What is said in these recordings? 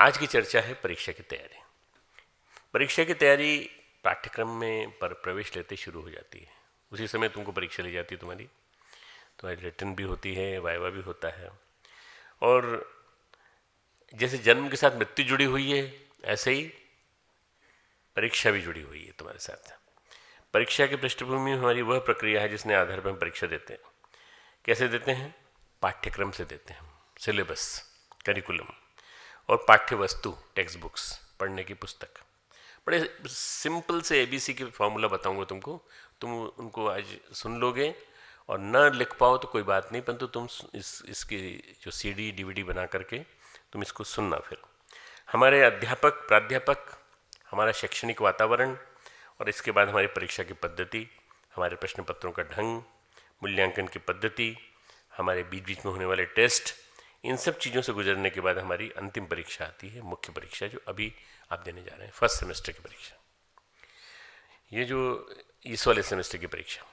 आज की चर्चा है परीक्षा की तैयारी। परीक्षा की तैयारी पाठ्यक्रम में पर प्रवेश लेते शुरू हो जाती है। उसी समय तुमको परीक्षा ली जाती है, तुम्हारी रिटन भी होती है, वाइवा भी होता है। और जैसे जन्म के साथ मृत्यु जुड़ी हुई है, ऐसे ही परीक्षा भी जुड़ी हुई है तुम्हारे साथ। परीक्षा की पृष्ठभूमि में हमारी वह प्रक्रिया है जिसने आधार पर हम परीक्षा देते हैं। कैसे देते हैं? पाठ्यक्रम से देते हैं। सिलेबस, करिकुलम और पाठ्य वस्तु, टेक्स्ट बुक्स, पढ़ने की पुस्तक। बड़े सिंपल से एबीसी के फॉर्मूला बताऊंगा तुमको, तुम उनको आज सुन लोगे और न लिख पाओ तो कोई बात नहीं, परंतु तुम इसकी जो सीडी डीवीडी बना करके तुम इसको सुनना। फिर हमारे अध्यापक, प्राध्यापक, हमारा शैक्षणिक वातावरण और इसके बाद हमारी परीक्षा की पद्धति, हमारे प्रश्न पत्रों का ढंग, मूल्यांकन की पद्धति, हमारे बीच बीच में होने वाले टेस्ट, इन सब चीज़ों से गुजरने के बाद हमारी अंतिम परीक्षा आती है, मुख्य परीक्षा, जो अभी आप देने जा रहे हैं, फर्स्ट सेमेस्टर की परीक्षा। ये जो इस वाले सेमेस्टर की परीक्षा,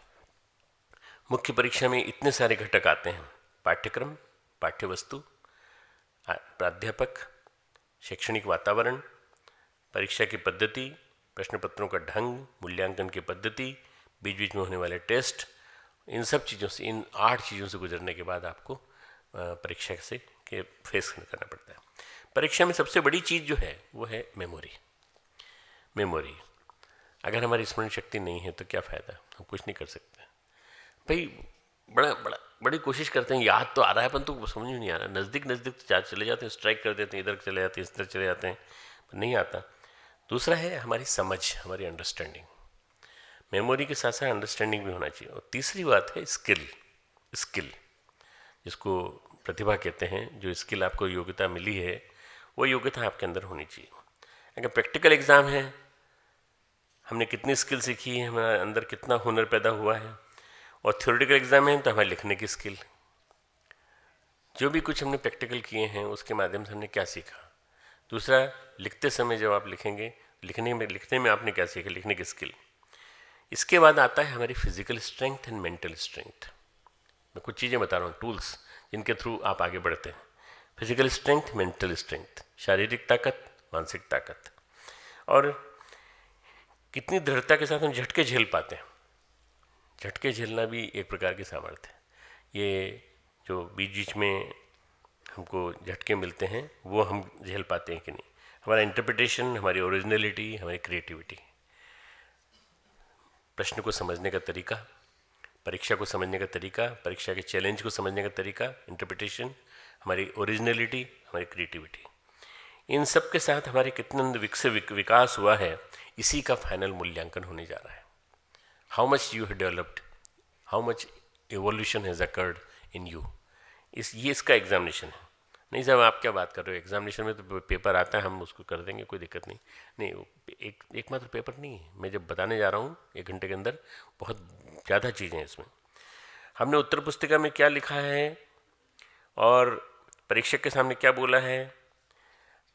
मुख्य परीक्षा में इतने सारे घटक आते हैं: पाठ्यक्रम, पाठ्य वस्तु, प्राध्यापक, शैक्षणिक वातावरण, परीक्षा की पद्धति, प्रश्न पत्रों का ढंग, मूल्यांकन की पद्धति, बीच बीच में होने वाले टेस्ट, इन सब चीज़ों से, इन 8 चीज़ों से गुजरने के बाद आपको परीक्षा से के फेस करना पड़ता है। परीक्षा में सबसे बड़ी चीज़ जो है वो है मेमोरी। मेमोरी, अगर हमारी स्मरण शक्ति नहीं है तो क्या फ़ायदा, हम कुछ नहीं कर सकते भाई। बड़ी कोशिश करते हैं, याद तो आ रहा है पर तो समझ में नहीं आ रहा। नज़दीक नज़दीक तो चले जाते हैं, स्ट्राइक कर देते हैं, इधर चले जाते हैं, इधर चले जाते हैं, पर नहीं आता। दूसरा है हमारी समझ, हमारी अंडरस्टैंडिंग। मेमोरी के साथ साथ अंडरस्टैंडिंग भी होना चाहिए। और तीसरी बात है स्किल। स्किल जिसको प्रतिभा कहते हैं, जो स्किल आपको योग्यता मिली है, वो योग्यता आपके अंदर होनी चाहिए। अगर प्रैक्टिकल एग्ज़ाम है, हमने कितनी स्किल सीखी है, हमारे अंदर कितना हुनर पैदा हुआ है। और थ्योरेटिकल एग्ज़ाम है तो हमारे लिखने की स्किल, जो भी कुछ हमने प्रैक्टिकल किए हैं उसके माध्यम से हमने क्या सीखा। दूसरा, लिखते समय जब आप लिखेंगे, लिखने में आपने क्या सीखा, लिखने की स्किल। इसके बाद आता है हमारी physical strength and mental strength. मैं कुछ चीज़ें बता रहा हूँ, टूल्स जिनके थ्रू आप आगे बढ़ते हैं। फिजिकल स्ट्रेंथ, मेंटल स्ट्रेंथ, शारीरिक ताकत, मानसिक ताकत, और कितनी दृढ़ता के साथ हम झटके झेल पाते हैं। झटके झेलना भी एक प्रकार की सामर्थ्य है। ये जो बीच बीच में हमको झटके मिलते हैं वो हम झेल पाते हैं कि नहीं। हमारा इंटरप्रिटेशन, हमारी ओरिजिनलिटी, हमारी क्रिएटिविटी, प्रश्न को समझने का तरीका, परीक्षा को समझने का तरीका, परीक्षा के चैलेंज को समझने का तरीका, इंटरप्रिटेशन, हमारी ओरिजिनलिटी, हमारी क्रिएटिविटी, इन सब के साथ हमारे कितना विकास हुआ है, इसी का फाइनल मूल्यांकन होने जा रहा है। How much you have developed, how much evolution has occurred in you, ये इसका एग्जामिनेशन है। नहीं साहब, आप क्या बात कर रहे हो, एग्जामिनेशन में तो पेपर आता है, हम उसको कर देंगे, कोई दिक्कत नहीं। नहीं, एक मात्र पेपर नहीं है। मैं जब बताने जा रहा हूँ 1 घंटे के अंदर, बहुत ज़्यादा चीज़ें हैं इसमें। हमने उत्तर पुस्तिका में क्या लिखा है और परीक्षक के सामने क्या बोला है,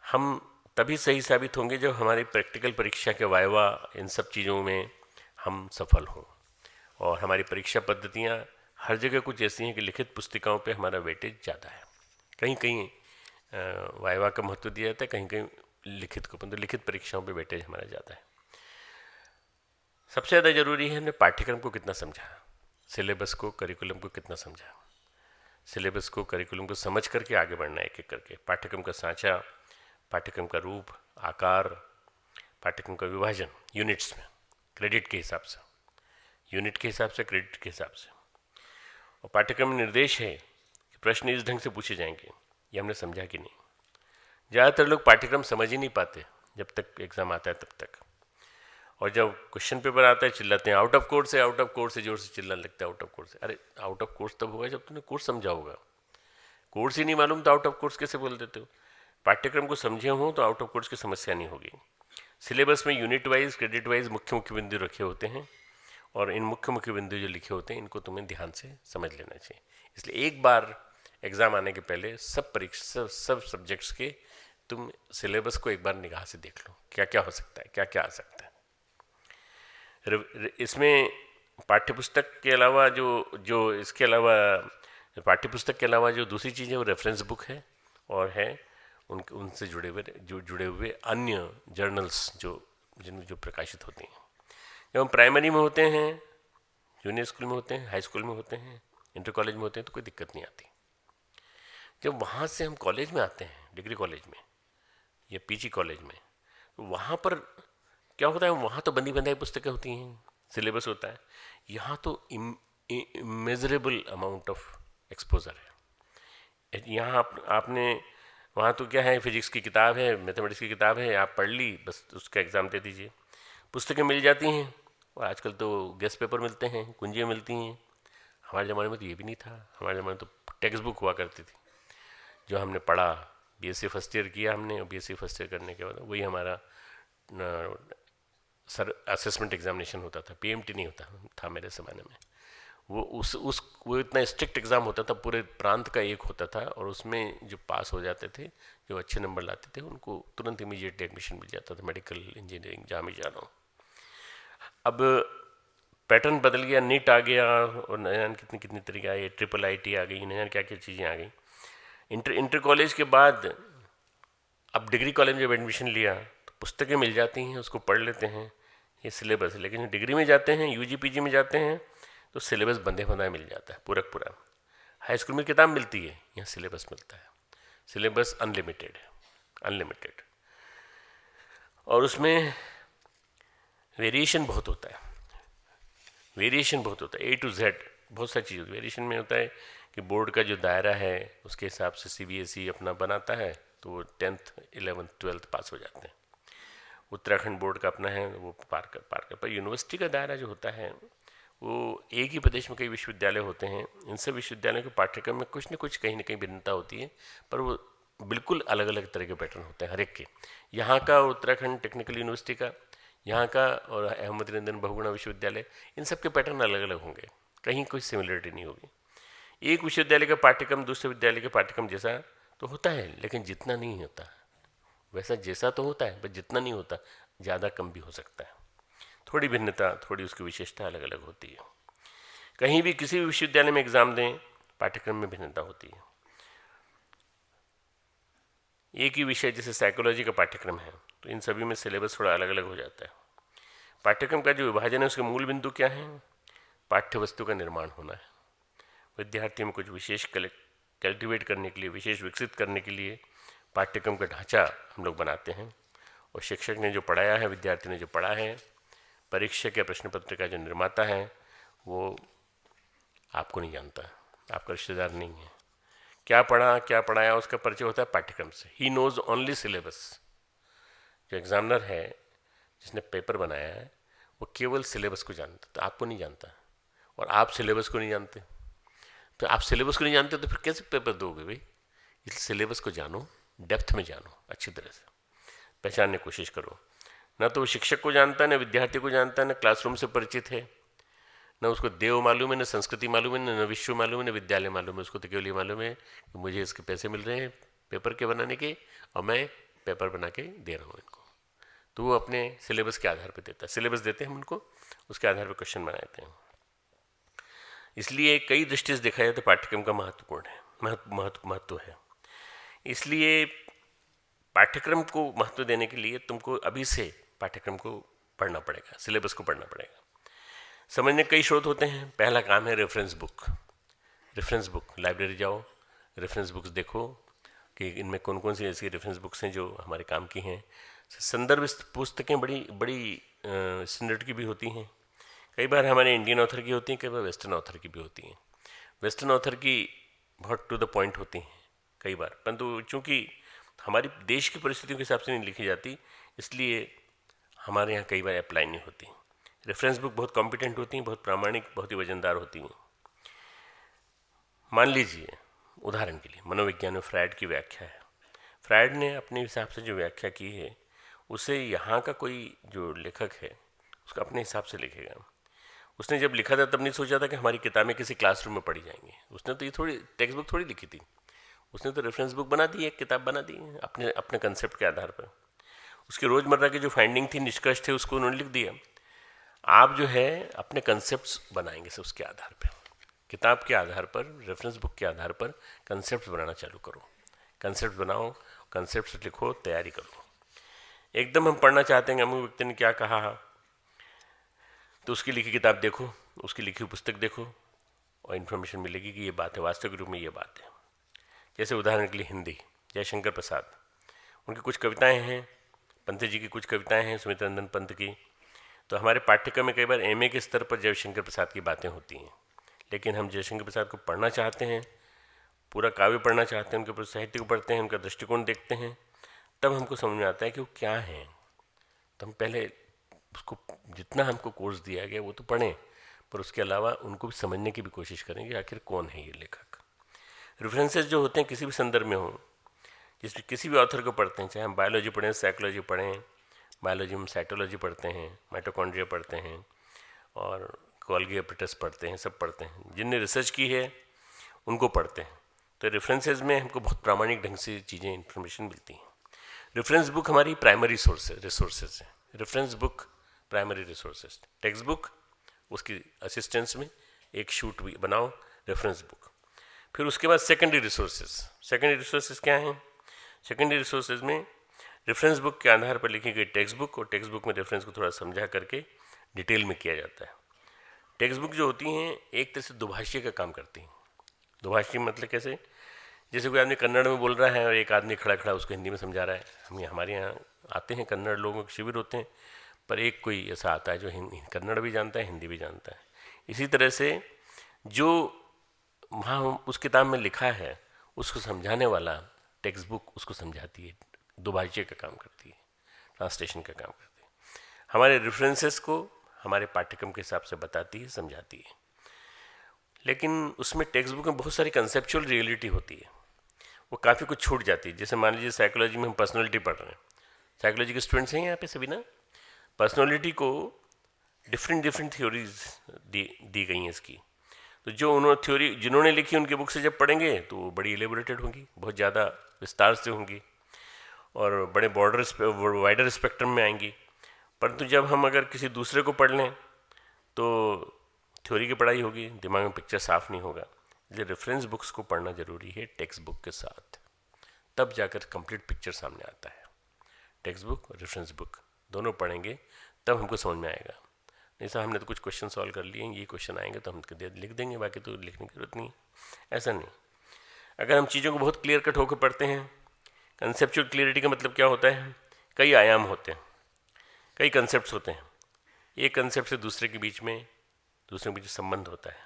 हम तभी सही साबित होंगे जब हमारी प्रैक्टिकल परीक्षा के वाइवा, इन सब चीज़ों में हम सफल हों। और हमारी परीक्षा पद्धतियाँ हर जगह कुछ ऐसी हैं कि लिखित पुस्तिकाओं पे हमारा वेटेज ज़्यादा है। कहीं कहीं वाइवा का महत्व दिया जाता है, कहीं कहीं लिखित को, परंतु लिखित परीक्षाओं पे वेटेज हमारा ज़्यादा है। सबसे ज़्यादा ज़रूरी है हमने पाठ्यक्रम को कितना समझा, सिलेबस को, करिकुलम को कितना समझा। सिलेबस को, करिकुलम को समझ करके आगे बढ़ना है, एक एक करके। पाठ्यक्रम का सांचा, पाठ्यक्रम का रूप, आकार, पाठ्यक्रम का विभाजन यूनिट्स में, क्रेडिट के हिसाब से, यूनिट के हिसाब से, क्रेडिट के हिसाब से। और पाठ्यक्रम में निर्देश है कि प्रश्न इस ढंग से पूछे जाएंगे, ये हमने समझा कि नहीं। ज़्यादातर लोग पाठ्यक्रम समझ ही नहीं पाते जब तक एग्ज़ाम आता है तब तक। और जब क्वेश्चन पेपर आता है चिल्लाते हैं आउट ऑफ कोर्स है, आउट ऑफ कोर्स है, जोर से चिल्लाने लगता है आउट ऑफ कोर्स है। अरे आउट ऑफ कोर्स तब होगा जब तुमने कोर्स समझा होगा। कोर्स ही नहीं मालूम तो आउट ऑफ कोर्स कैसे बोल देते हो। पाठ्यक्रम को समझे हो तो आउट ऑफ कोर्स की समस्या नहीं होगी। सिलेबस में यूनिट वाइज, क्रेडिट वाइज मुख्य मुख्य बिंदु रखे होते हैं, और इन मुख्य मुख्य बिंदु जो लिखे होते हैं इनको तुम्हें ध्यान से समझ लेना चाहिए। इसलिए एक बार एग्ज़ाम आने के पहले सब परीक्षा, सब सब्जेक्ट्स के तुम सिलेबस को एक बार निगाह से देख लो, क्या क्या हो सकता है, क्या क्या आ सकता है। इसमें पाठ्यपुस्तक के अलावा जो इसके अलावा, पाठ्यपुस्तक के अलावा जो दूसरी चीज़ है वो रेफरेंस बुक है, और है उनसे जुड़े हुए अन्य जर्नल्स जो प्रकाशित होती हैं। जब हम प्राइमरी में होते हैं, जूनियर स्कूल में होते हैं, हाई स्कूल में होते हैं, इंटर कॉलेज में होते हैं, तो कोई दिक्कत नहीं आती। जब वहाँ से हम कॉलेज में आते हैं, डिग्री कॉलेज में या पीजी कॉलेज में, तो वहाँ पर क्या होता है, वहाँ तो बंदी बंधाई पुस्तकें होती हैं, सिलेबस होता है। यहाँ तो इमेजरेबल अमाउंट ऑफ एक्सपोजर है। यहाँ आपने वहाँ तो क्या है, फिजिक्स की किताब है, मैथमेटिक्स की किताब है, आप पढ़ ली, बस उसका एग्ज़ाम दे दीजिए। पुस्तकें मिल जाती हैं, और आजकल तो गेस्ट पेपर मिलते हैं, कुंजियाँ मिलती हैं। हमारे ज़माने में तो ये भी नहीं था। हमारे ज़माने में तो टेक्स्ट बुक हुआ करती थी, जो हमने पढ़ा, बीएससी फर्स्ट ईयर किया हमने, और बीएससी फर्स्ट ईयर करने के बाद वही हमारा सर असेसमेंट एग्जामिनेशन होता था। पीएमटी नहीं होता था मेरे ज़माने में। वो इतना स्ट्रिक्ट एग्ज़ाम होता था, पूरे प्रांत का एक होता था, और उसमें जो पास हो जाते थे, जो अच्छे नंबर लाते थे, उनको तुरंत इमीडिएट एडमिशन मिल जाता था, मेडिकल, इंजीनियरिंग, जहाँ भी जाना हो। अब पैटर्न बदल गया, नीट आ गया, और न जाने कितनी कितनी तरीके आए, ट्रिपल आईटी आ गई, न जाने क्या क्या चीज़ें आ गई। इंटर कॉलेज के बाद अब डिग्री कॉलेज में जब एडमिशन लिया, तो पुस्तकें मिल जाती हैं, उसको पढ़ लेते हैं, ये सिलेबस है। लेकिन डिग्री में जाते हैं, यूजी पीजी में जाते हैं, तो सिलेबस बंधे बंधा मिल जाता है पूरा। हाई स्कूल में किताब मिलती है, यहाँ सिलेबस मिलता है। सिलेबस अनलिमिटेड है, अनलिमिटेड, और उसमें वेरिएशन बहुत होता है। वेरिएशन बहुत होता है, ए टू जेड बहुत सारी चीज़। वेरिएशन में होता है कि बोर्ड का जो दायरा है उसके हिसाब से सीबीएसई अपना बनाता है, तो वो 10th 11th 12th पास हो जाते हैं। उत्तराखंड बोर्ड का अपना है, वो पार कर। पर यूनिवर्सिटी का दायरा जो होता है, वो एक ही प्रदेश में कई विश्वविद्यालय होते हैं। इन सब विश्वविद्यालयों के पाठ्यक्रम में कुछ न कुछ कहीं ना कहीं भिन्नता होती है, पर वो बिल्कुल अलग अलग तरह के पैटर्न होते हैं हर एक के। यहाँ का उत्तराखंड टेक्निकल यूनिवर्सिटी का, यहाँ का और अहमद रंजन बहुगुणा विश्वविद्यालय, इन सब के पैटर्न अलग अलग होंगे, कहीं कोई सिमिलरिटी नहीं होगी। एक विश्वविद्यालय का पाठ्यक्रम दूसरे विद्यालय के पाठ्यक्रम जैसा तो होता है, लेकिन जितना नहीं होता। वैसा जैसा तो होता है, पर जितना नहीं होता, ज़्यादा कम भी हो सकता है। थोड़ी भिन्नता, थोड़ी उसकी विशेषता अलग अलग होती है। कहीं भी किसी भी विश्वविद्यालय में एग्जाम दें, पाठ्यक्रम में भिन्नता होती है। एक ही विषय जैसे साइकोलॉजी का पाठ्यक्रम है, तो इन सभी में सिलेबस थोड़ा अलग अलग हो जाता है। पाठ्यक्रम का जो विभाजन है, उसके मूल बिंदु क्या है? पाठ्य वस्तु का निर्माण होना है। विद्यार्थियों में कुछ विशेष कल्टिवेट करने के लिए, विशेष विकसित करने के लिए पाठ्यक्रम का ढांचा हम लोग बनाते हैं, और शिक्षक ने जो पढ़ाया है, विद्यार्थी ने जो पढ़ा है, परीक्षक या प्रश्न पत्र का जो निर्माता है, वो आपको नहीं जानता, आपका रिश्तेदार नहीं है। क्या पढ़ा, क्या पढ़ाया, उसका परिचय होता है पाठ्यक्रम से। He knows only syllabus. जो एग्जामिनर है, जिसने पेपर बनाया है, वो केवल सिलेबस को जानता, तो आपको नहीं जानता, और आप सिलेबस को नहीं जानते। तो आप सिलेबस को नहीं जानते तो फिर कैसे पेपर दोगे भाई? इसलिए सिलेबस को जानो, डेप्थ में जानो, अच्छी तरह से पहचानने की कोशिश करो। ना तो वो शिक्षक को जानता है, ना विद्यार्थी को जानता है, ना क्लासरूम से परिचित है, ना उसको देव मालूम है, ना संस्कृति मालूम है, ना विश्व मालूम है, ना विद्यालय मालूम है। उसको तो केवल ये मालूम है कि मुझे इसके पैसे मिल रहे हैं पेपर के बनाने के, और मैं पेपर बना के दे रहा हूँ इनको। तो वो अपने सिलेबस के आधार पर देता है। सिलेबस देते हैं हम उनको, उसके आधार पर क्वेश्चन बनाते हैं। इसलिए कई दृष्टि से देखा जाए तो पाठ्यक्रम का महत्वपूर्ण है, महत्व है। इसलिए पाठ्यक्रम को महत्व देने के लिए तुमको अभी से पाठ्यक्रम को पढ़ना पड़ेगा, सिलेबस को पढ़ना पड़ेगा। समझने कई स्रोत होते हैं। पहला काम है reference book. Reference book, library जाओ, रेफरेंस बुक्स देखो कि इनमें कौन कौन सी ऐसी रेफरेंस बुक्स हैं जो हमारे काम की हैं। संदर्भ पुस्तकें बड़ी स्टैंडर्ड की भी होती हैं। कई बार हमारे इंडियन ऑथर की होती हैं, कई बार वेस्टर्न ऑथर की भी होती हैं। वेस्टर्न ऑथर की बहुत टू द पॉइंट होती हैं कई बार, परंतु चूँकि हमारी देश की परिस्थितियों के हिसाब से नहीं लिखी जाती, इसलिए हमारे यहाँ कई बार अप्लाई नहीं होती। रेफरेंस बुक बहुत कॉम्पिटेंट होती हैं, बहुत प्रामाणिक, बहुत ही वजनदार होती हैं। मान लीजिए उदाहरण के लिए मनोविज्ञान में फ्रायड की व्याख्या है। फ्रायड ने अपने हिसाब से जो व्याख्या की है, उसे यहाँ का कोई जो लेखक है उसका अपने हिसाब से लिखेगा। उसने जब लिखा था तब नहीं सोचा था कि हमारी किताबें किसी क्लासरूम में पढ़ी जाएंगी। उसने तो ये थोड़ी टेक्स्ट बुक थोड़ी लिखी थी, उसने तो रेफरेंस बुक बना दी, एक किताब बना दी अपने अपने कंसेप्ट के आधार पर। उसकी रोज़मर्रा की जो फाइंडिंग थी, निष्कर्ष थे, उसको उन्होंने लिख दिया। आप जो है अपने कंसेप्ट्स बनाएंगे से उसके आधार पर, किताब के आधार पर, रेफरेंस बुक के आधार पर कंसेप्ट बनाना चालू करो। कंसेप्ट बनाओ, कंसेप्ट लिखो, तैयारी करो। एकदम हम पढ़ना चाहते हैं अमुक व्यक्ति ने क्या कहा, तो उसकी लिखी किताब देखो, उसकी लिखी पुस्तक देखो और इन्फॉर्मेशन मिलेगी कि ये बात है, वास्तविक रूप में ये बात है। जैसे उदाहरण के लिए हिंदी, जयशंकर प्रसाद, उनकी कुछ कविताएं हैं, पंत जी की कुछ कविताएं हैं, सुमित्रानंद पंत की। तो हमारे पाठ्यक्रम में कई बार एमए के स्तर पर जयशंकर प्रसाद की बातें होती हैं, लेकिन हम जयशंकर प्रसाद को पढ़ना चाहते हैं, पूरा काव्य पढ़ना चाहते हैं, उनके पूरे साहित्य को पढ़ते हैं, उनका दृष्टिकोण देखते हैं, तब हमको समझ में आता है कि वो क्या हैं। तो हम पहले उसको, जितना हमको कोर्स दिया गया वो तो पढ़ें, पर उसके अलावा उनको भी समझने की भी कोशिश करेंगे आखिर कौन है ये लेखक। रेफरेंसेस जो होते हैं किसी भी संदर्भ में हो, जिस किसी भी ऑथर को पढ़ते हैं, चाहे हम बायोलॉजी पढ़ें, साइकोलॉजी पढ़ें, बायोलॉजी में साइटोलॉजी पढ़ते हैं, माइटोकॉन्ड्रिया पढ़ते हैं और गोल्गी एपेटस पढ़ते हैं, सब पढ़ते हैं, जिनने रिसर्च की है उनको पढ़ते हैं। तो रेफरेंसेस में हमको बहुत प्रामाणिक ढंग से चीज़ें, इन्फॉर्मेशन मिलती हैं। रेफरेंस बुक हमारी प्राइमरी रिसोर्सेज है। Reference book primary resources, text book उसकी असिस्टेंस में एक शूट भी बनाओ, रेफरेंस बुक। फिर उसके बाद सेकेंडरी रिसोर्सेज। सेकेंडरी रिसोर्सेज क्या हैं? सेकेंडरी रिसोर्सेज में रेफरेंस बुक के आधार पर लिखी गई टेक्स्ट बुक, और टेक्स्ट बुक में रेफरेंस को थोड़ा समझा करके डिटेल में किया जाता है। टेक्स्ट बुक जो होती हैं एक तरह से दुभाषी का काम करती हैं। दुभाषी मतलब कैसे? जैसे कोई आदमी कन्नड़ में बोल रहा है और एक आदमी खड़ा खड़ा उसको हिंदी में समझा रहा है। हम हमारे यहाँ आते हैं कन्नड़ लोगों के शिविर होते हैं, पर एक कोई ऐसा आता है जो कन्नड़ भी जानता है, हिंदी भी जानता है। इसी तरह से जो वहाँ उस किताब में लिखा है उसको समझाने वाला टेक्स्ट बुक उसको समझाती है, दुभाषी का काम करती है, ट्रांसलेशन का काम करती है, हमारे रेफरेंसेस को हमारे पाठ्यक्रम के हिसाब से बताती है, समझाती है। लेकिन उसमें टेक्स्ट बुक में बहुत सारी कंसेप्चुअल रियलिटी होती है, वो काफ़ी कुछ छूट जाती है। जैसे मान लीजिए साइकोलॉजी में हम पर्सनैलिटी पढ़ रहे हैं, साइकोलॉजी के स्टूडेंट्स हैं यहाँ पे सभी ना, पर्सनैलिटी को डिफरेंट थ्योरीज दी गई हैं इसकी। तो जो उन्होंने थ्योरी जिन्होंने लिखी उनकी बुक से जब पढ़ेंगे तो वो बड़ी एलेबोरेटेड होंगी, बहुत ज़्यादा विस्तार से होंगी और बड़े वाइडर स्पेक्ट्रम में आएंगी। परंतु जब हम अगर किसी दूसरे को पढ़ लें तो थ्योरी की पढ़ाई होगी, दिमाग में पिक्चर साफ नहीं होगा। इसलिए रेफरेंस बुक्स को पढ़ना जरूरी है टेक्स्ट बुक के साथ, तब जाकर कंप्लीट पिक्चर सामने आता है। टेक्स्ट बुक और रेफरेंस बुक दोनों पढ़ेंगे तब हमको समझ में आएगा। नहीं सर हमने तो कुछ क्वेश्चन सॉल्व कर लिए, ये क्वेश्चन आएंगे तो हम लिख देंगे, बाकी तो लिखने की जरूरत नहीं। ऐसा नहीं, अगर हम चीज़ों को बहुत क्लियर कट होकर पढ़ते हैं। कंसेप्चुअल क्लियरिटी का मतलब क्या होता है? कई आयाम होते हैं, कई कंसेप्ट होते हैं, एक कंसेप्ट से दूसरे के बीच संबंध होता है।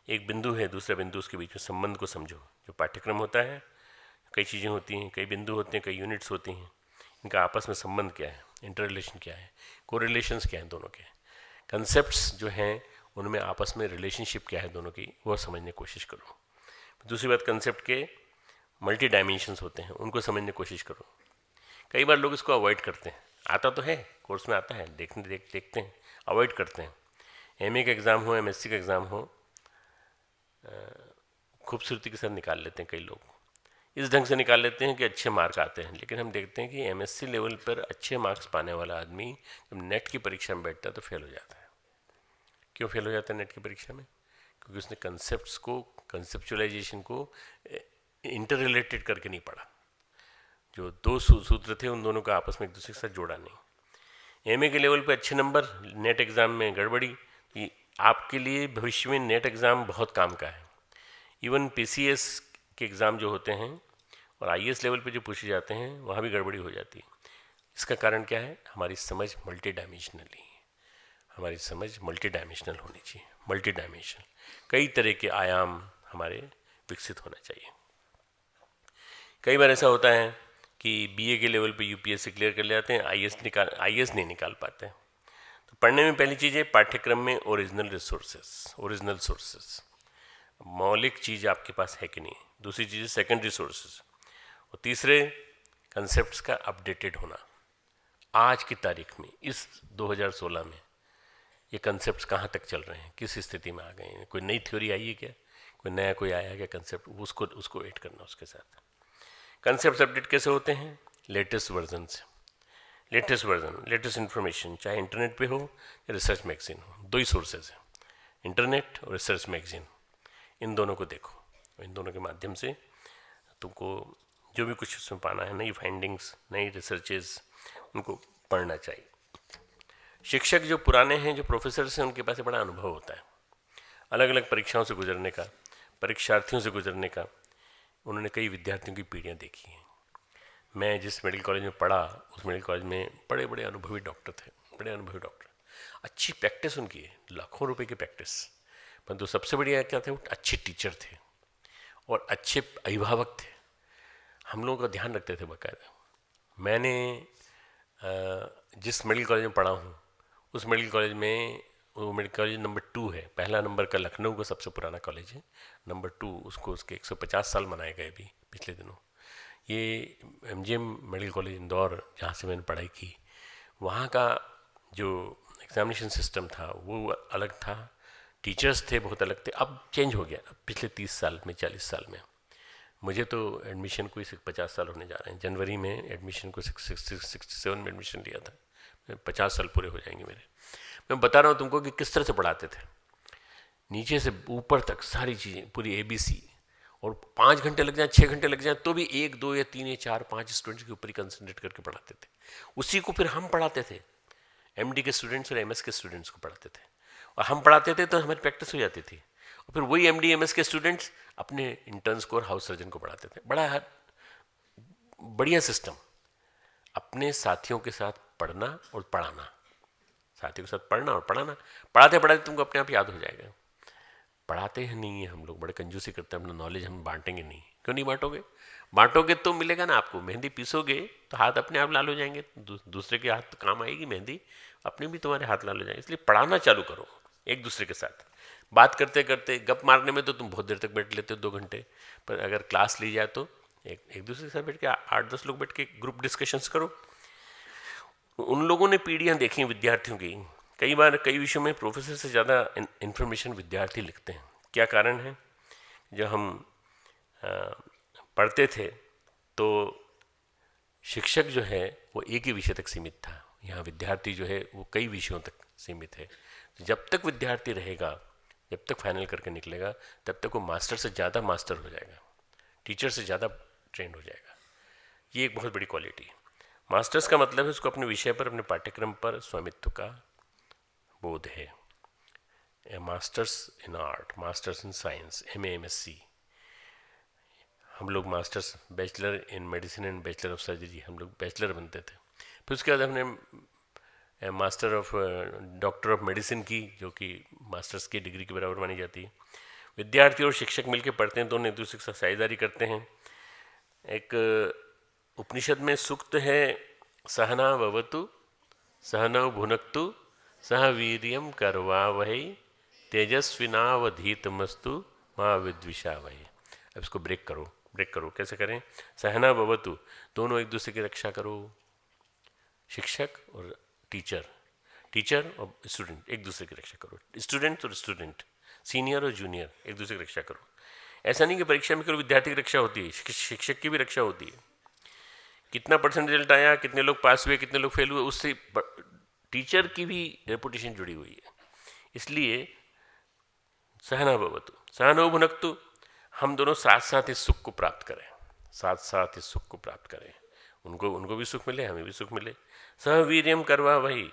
एक बिंदु है, दूसरा बिंदु, उसके बीच में संबंध को समझो। जो पाठ्यक्रम होता है, कई चीज़ें होती हैं, कई बिंदु होते हैं, कई यूनिट्स होती हैं, इनका आपस में संबंध क्या है, इंटर रिलेशन क्या है, कोरिलेशंस क्या हैं दोनों के, कंसेप्ट्स जो हैं उनमें आपस में रिलेशनशिप क्या है दोनों की, वो समझने की कोशिश करो। दूसरी बात, कंसेप्ट के मल्टी डायमेंशंस होते हैं, उनको समझने की कोशिश करो। कई बार लोग इसको अवॉइड करते हैं, आता तो है, कोर्स में आता है, देखते हैं, अवॉइड करते हैं। एमए का एग्ज़ाम हो, एमएससी का एग्ज़ाम हो, खूबसूरती के साथ निकाल लेते हैं कई लोग, इस ढंग से निकाल लेते हैं कि अच्छे मार्क आते हैं। लेकिन हम देखते हैं कि एमएससी लेवल पर अच्छे मार्क्स पाने वाला आदमी जब नेट की परीक्षा में बैठता है तो फेल हो जाता है। क्यों फेल हो जाता है नेट की परीक्षा में? क्योंकि उसने कंसेप्ट्स को, कंसेप्चुअलाइजेशन को इंटर रिलेटेड करके नहीं पढ़ा। जो दो सूत्र थे उन दोनों का आपस में एक दूसरे के साथ जोड़ा नहीं। एमए के लेवल पे अच्छे नंबर, नेट एग्ज़ाम में गड़बड़ी, आपके लिए भविष्य में नेट एग्ज़ाम बहुत काम का है। इवन पीसीएस के एग्ज़ाम जो होते हैं और आईएएस लेवल पे जो पूछे जाते हैं वहाँ भी गड़बड़ी हो जाती है। इसका कारण क्या है? हमारी समझ मल्टी डायमेंशनल नहीं है, हमारी समझ मल्टी डायमेंशनल होनी चाहिए। मल्टी डायमेंशनल, कई तरह के आयाम हमारे विकसित होना चाहिए। कई बार ऐसा होता है कि बीए के लेवल पे यूपीएससी क्लियर कर ले जाते हैं, आईएएस नहीं निकाल पाते हैं। तो पढ़ने में पहली चीज़ है पाठ्यक्रम में ओरिजिनल सोर्सेस, मौलिक चीज़ आपके पास है कि नहीं। दूसरी चीज़ है सेकेंडरी सोर्सेज, और तीसरे कंसेप्ट्स का अपडेटेड होना। आज की तारीख में, इस 2016 में ये कंसेप्ट्स कहाँ तक चल रहे हैं, किस स्थिति में आ गए हैं, कोई नई थ्योरी आई है क्या, कोई आया क्या कंसेप्ट, उसको ऐड करना उसके साथ। कंसेप्ट अपडेट कैसे होते हैं? लेटेस्ट वर्जन से, लेटेस्ट इन्फॉर्मेशन, चाहे इंटरनेट पे हो या रिसर्च मैगजीन हो, दो ही सोर्सेज हैं, इंटरनेट और रिसर्च मैगजीन। इन दोनों को देखो, इन दोनों के माध्यम से तुमको जो भी कुछ उसमें पाना है, नई फाइंडिंग्स, नई रिसर्चेज, उनको पढ़ना चाहिए। शिक्षक जो पुराने हैं, जो प्रोफेसर्स हैं, उनके पास बड़ा अनुभव होता है अलग अलग परीक्षाओं से गुजरने का, परीक्षार्थियों से गुजरने का। उन्होंने कई विद्यार्थियों की पीढ़ियाँ देखी हैं। मैं जिस मेडिकल कॉलेज में पढ़ा, उस मेडिकल कॉलेज में बड़े बड़े अनुभवी डॉक्टर थे, बड़े अनुभवी डॉक्टर। अच्छी प्रैक्टिस उनकी है, लाखों रुपए की प्रैक्टिस, परंतु सबसे बढ़िया क्या थे, वो अच्छे टीचर थे और अच्छे अभिभावक थे। हम लोगों का ध्यान रखते थे बाकायदा। मैंने जिस मेडिकल कॉलेज में पढ़ा हूँ, उस मेडिकल कॉलेज में, वो मेडिकल कॉलेज नंबर 2 है। पहला नंबर का लखनऊ का सबसे पुराना कॉलेज है, नंबर 2, उसको उसके 150 साल मनाए गए अभी पिछले दिनों। ये MGM मेडिकल कॉलेज इंदौर, जहाँ से मैंने पढ़ाई की, वहाँ का जो एग्जामिनेशन सिस्टम था वो अलग था, टीचर्स थे बहुत अलग थे। अब चेंज हो गया, अब पिछले 30 साल में, 40 साल में। मुझे तो एडमिशन को ही 50 साल होने जा रहे हैं। जनवरी में एडमिशन को 67 में एडमिशन लिया था, 50 साल पूरे हो जाएंगे मेरे। मैं बता रहा हूँ तुमको कि किस तरह से पढ़ाते थे, नीचे से ऊपर तक सारी चीज़ें, पूरी ABC। और 5 घंटे लग जाए, 6 घंटे लग जाए, तो भी 1, 2 या 3 या 4, 5 स्टूडेंट्स के ऊपर ही कंसंट्रेट करके पढ़ाते थे। उसी को फिर हम पढ़ाते थे, MD के स्टूडेंट्स और MS के स्टूडेंट्स को पढ़ाते थे, और हम पढ़ाते थे तो हमारी प्रैक्टिस हो जाती थी। और फिर वही MD MS के स्टूडेंट्स अपने इंटर्न्स को और हाउस सर्जन को पढ़ाते थे। बड़ा बढ़िया सिस्टम, अपने साथियों के साथ पढ़ना और पढ़ाना, साथियों के साथ पढ़ना और पढ़ाना। पढ़ाते पढ़ाते तुमको अपने आप याद हो जाएगा। पढ़ाते हैं नहीं है हम लोग, बड़े कंजूसी करते हैं, अपना नॉलेज हम बांटेंगे नहीं। क्यों नहीं बांटोगे? बांटोगे तो मिलेगा ना आपको। मेहंदी पीसोगे तो हाथ अपने आप लाल हो जाएंगे, दूसरे के हाथ तो काम आएगी मेहंदी, अपने भी तुम्हारे हाथ लाल हो जाएंगे। इसलिए पढ़ाना चालू करो एक दूसरे के साथ। बात करते करते, गप मारने में तो तुम बहुत देर तक बैठ लेते हो, 2 घंटे, पर अगर क्लास ली जाए तो एक दूसरे के साथ बैठ के 8-10 लोग बैठ के ग्रुप डिस्कशंस करो। उन लोगों ने पीढ़ियाँ देखी विद्यार्थियों की। कई बार कई विषयों में प्रोफेसर से ज़्यादा इन्फॉर्मेशन विद्यार्थी लिखते हैं। क्या कारण है? जब हम पढ़ते थे तो शिक्षक जो है वो एक ही विषय तक सीमित था, यहाँ विद्यार्थी जो है वो कई विषयों तक सीमित है। तो जब तक विद्यार्थी रहेगा, जब तक फाइनल करके निकलेगा, तब तक वो मास्टर से ज़्यादा मास्टर हो जाएगा, टीचर से ज़्यादा ट्रेंड हो जाएगा। ये एक बहुत बड़ी क्वालिटी है। मास्टर्स का मतलब है उसको अपने विषय पर, अपने पाठ्यक्रम पर स्वामित्व का बोध है। Masters in art, masters in science, MA MSc। हम लोग masters, bachelor in medicine and bachelor of surgery, हम लोग बैचलर बनते थे। फिर उसके बाद हमने master of doctor of medicine की, जो कि मास्टर्स की डिग्री के बराबर मानी जाती है। विद्यार्थी और शिक्षक मिलकर पढ़ते हैं, दोनों एक दूसरे के साथ साझेदारी करते हैं। एक उपनिषद में सूक्त है, सहना भवतु सहनौ भुनक्तु सह वीर्यम करवावहै तेजस्विनावधीतमस्तु माँ विद्विषावहै। अब इसको ब्रेक करो, कैसे करें? सहना भवतु, दोनों एक दूसरे की रक्षा करो, शिक्षक और टीचर और स्टूडेंट एक दूसरे की रक्षा करो, स्टूडेंट और स्टूडेंट, सीनियर और जूनियर एक दूसरे की रक्षा करो। ऐसा नहीं कि परीक्षा में केवल विद्यार्थी की रक्षा होती है, शिक्षक की भी रक्षा होती है। कितना % रिजल्ट आया, कितने लोग पास हुए, कितने लोग फेल हुए, उससे टीचर की भी रेपुटेशन जुड़ी हुई है। इसलिए सहना भवतु सहनौ भुनक्तु, हम दोनों साथ साथ इस सुख को प्राप्त करें, साथ साथ इस सुख को प्राप्त करें। उनको भी सुख मिले, हमें भी सुख मिले। सह वीर्यम करवा वही,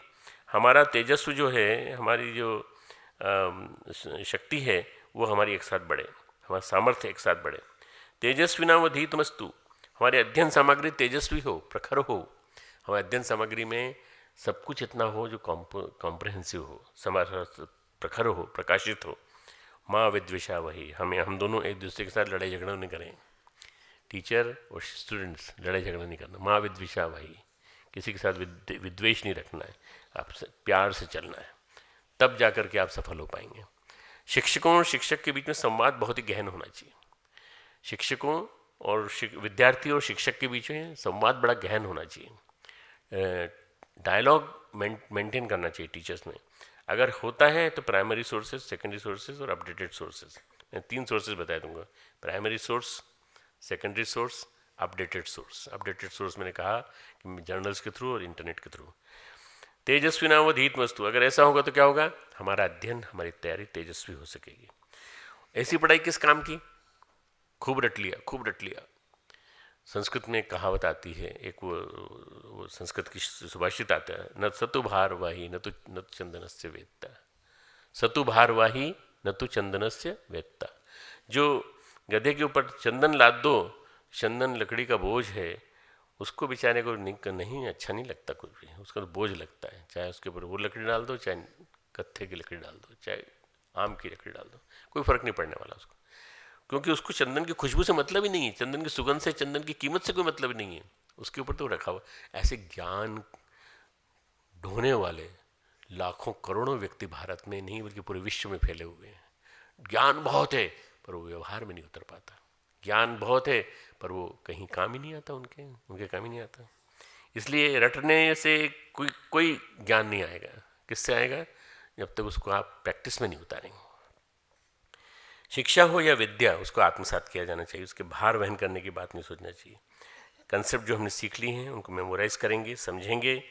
हमारा तेजस्व जो है, हमारी जो शक्ति है, वो हमारी एक साथ बढ़े, हमारा सामर्थ्य एक साथ बढ़े। तेजस्विनावधीतमस्तु, हमारी अध्ययन सामग्री तेजस्वी हो, प्रखर हो, हमारे अध्ययन सामग्री में सब कुछ इतना हो जो कॉम्प्रहेंसिव हो, प्रखर हो, प्रकाशित हो। माँ विद्विषा वही, हम दोनों एक दूसरे के साथ लड़ाई झगड़ा नहीं करें, टीचर और स्टूडेंट्स लड़ाई झगड़ा नहीं करना। माँ विद्विषा वही, किसी के साथ विद्वेष नहीं रखना है, आपसे प्यार से चलना है, तब जाकर के आप सफल हो पाएंगे। शिक्षकों और शिक्षक के बीच में संवाद बहुत ही गहन होना चाहिए। शिक्षकों और विद्यार्थी और शिक्षक के बीच में संवाद बड़ा गहन होना चाहिए, डायलॉग मेंटेन करना चाहिए टीचर्स में। अगर होता है तो प्राइमरी सोर्सेज, सेकेंडरी सोर्सेज और अपडेटेड सोर्सेज, मैं 3 सोर्सेज बता दूंगा, primary source, secondary source, updated source. Updated source मैंने कहा कि जर्नल्स के थ्रू और इंटरनेट के थ्रू। तेजस्विनावधीतमस्तु, अगर ऐसा होगा तो क्या होगा? हमारा अध्ययन, हमारी तैयारी तेजस्वी हो सकेगी। ऐसी पढ़ाई किस काम की? खूब रट लिया, संस्कृत में एक कहावत आती है, एक वो संस्कृत की सुभाषित आता है, न सतु भारवाही न तो चंदनस्य वेत्ता, सतु भारवाही न तो चंदनस्य वेत्ता। जो गधे के ऊपर चंदन लाद दो, चंदन लकड़ी का बोझ है, उसको बेचारे को नहीं अच्छा नहीं लगता कुछ भी, उसका तो बोझ लगता है। चाहे उसके ऊपर वो लकड़ी डाल दो, चाहे कत्थे की लकड़ी डाल दो, चाहे आम की लकड़ी डाल दो, कोई फर्क नहीं पड़ने वाला उसको, क्योंकि उसको चंदन की खुशबू से मतलब ही नहीं है, चंदन की सुगंध से, चंदन की कीमत से कोई मतलब ही नहीं है, उसके ऊपर तो रखा हुआ। ऐसे ज्ञान ढोने वाले लाखों करोड़ों व्यक्ति भारत में नहीं बल्कि पूरे विश्व में फैले हुए हैं। ज्ञान बहुत है पर वो व्यवहार में नहीं उतर पाता, ज्ञान बहुत है पर वो कहीं काम ही नहीं आता, उनके काम ही नहीं आता। इसलिए रटने से कोई कोई ज्ञान नहीं आएगा। किससे आएगा? जब तक उसको आप प्रैक्टिस में नहीं उतारेंगे। शिक्षा हो या विद्या, उसको आत्मसात किया जाना चाहिए, उसके भार वहन करने की बात नहीं सोचना चाहिए। कंसेप्ट जो हमने सीख ली हैं उनको मेमोराइज करेंगे, समझेंगे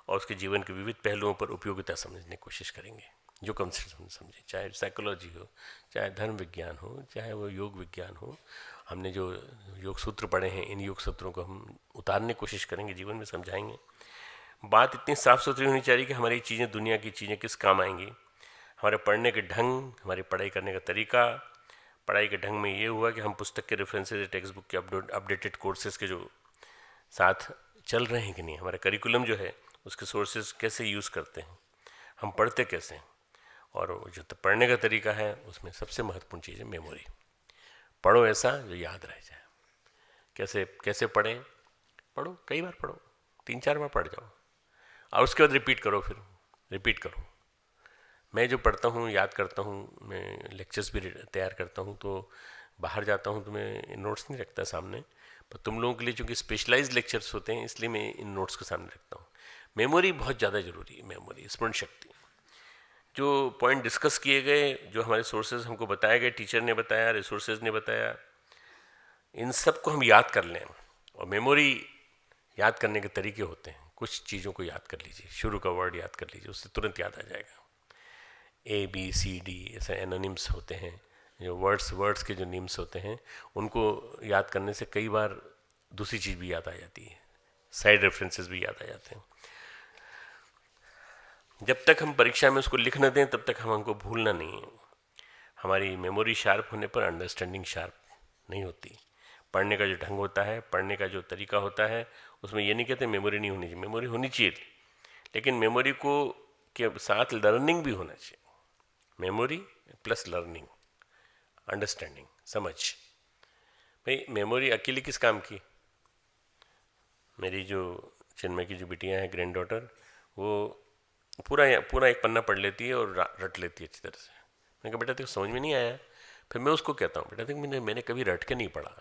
और उसके जीवन के विविध पहलुओं पर उपयोगिता समझने की कोशिश करेंगे। जो कंसेप्ट हम समझें, चाहे साइकोलॉजी हो, चाहे धर्म विज्ञान हो, चाहे वो योग विज्ञान हो, हमने जो योग सूत्र पढ़े हैं, इन योग सूत्रों को हम उतारने की कोशिश करेंगे, जीवन में समझाएंगे। बात इतनी साफ सुथरी होनी चाहिए कि हमारी चीज़ें, दुनिया की चीज़ें किस काम आएंगी। हमारे पढ़ने के ढंग, हमारी पढ़ाई करने का तरीका। पढ़ाई के ढंग में ये हुआ कि हम पुस्तक के रेफरेंसेज, टेक्स्ट बुक के अपडेटेड कोर्सेज के जो साथ चल रहे हैं कि नहीं, हमारा करिकुलम जो है उसके सोर्सेज कैसे यूज़ करते हैं, हम पढ़ते कैसे हैं, और जो पढ़ने का तरीका है उसमें सबसे महत्वपूर्ण चीज़ है मेमोरी। पढ़ो ऐसा जो याद रह जाए। कैसे कैसे पढ़ें? पढ़ो, कई बार पढ़ो, 3-4 बार पढ़ जाओ और उसके बाद रिपीट करो, फिर रिपीट करो। मैं जो पढ़ता हूँ, याद करता हूँ, मैं लेक्चर्स भी तैयार करता हूँ, तो बाहर जाता हूँ तो मैं नोट्स नहीं रखता सामने, पर तुम लोगों के लिए चूँकि स्पेशलाइज्ड लेक्चर्स होते हैं इसलिए मैं इन नोट्स को सामने रखता हूँ। मेमोरी बहुत ज़्यादा ज़रूरी है, मेमोरी, स्मरण शक्ति। जो पॉइंट डिस्कस किए गए, जो हमारे सोर्सेज हमको बताए गए, टीचर ने बताया, रिसोर्सेज ने बताया, इन सब को हम याद कर लें। और मेमोरी याद करने के तरीके होते हैं। कुछ चीज़ों को याद कर लीजिए, शुरू का वर्ड याद कर लीजिए, उससे तुरंत याद आ जाएगा। ABCD ऐसे एनोनिम्स होते हैं, जो वर्ड्स के जो निम्स होते हैं, उनको याद करने से कई बार दूसरी चीज़ भी याद आ जाती है, साइड रेफरेंसेस भी याद आ जाते हैं। जब तक हम परीक्षा में उसको लिख न दें तब तक हमको भूलना नहीं है। हमारी मेमोरी शार्प होने पर अंडरस्टैंडिंग शार्प नहीं होती। पढ़ने का जो ढंग होता है, पढ़ने का जो तरीका होता है, उसमें ये नहीं कहते मेमोरी नहीं होनी चाहिए, मेमोरी होनी चाहिए, लेकिन मेमोरी को के साथ लर्निंग भी होना चाहिए। मेमोरी प्लस लर्निंग, अंडरस्टैंडिंग, समझ। भाई मेमोरी अकेली किस काम की? मेरी जो चिन्मय की जो बिटियाँ हैं, ग्रैंड डॉटर, वो पूरा एक पन्ना पढ़ लेती है और रट लेती है अच्छी तरह से। मैंने कहा बेटा तेरे समझ में नहीं आया? फिर मैं उसको कहता हूँ बेटा देख मैंने कभी रट के नहीं पढ़ा,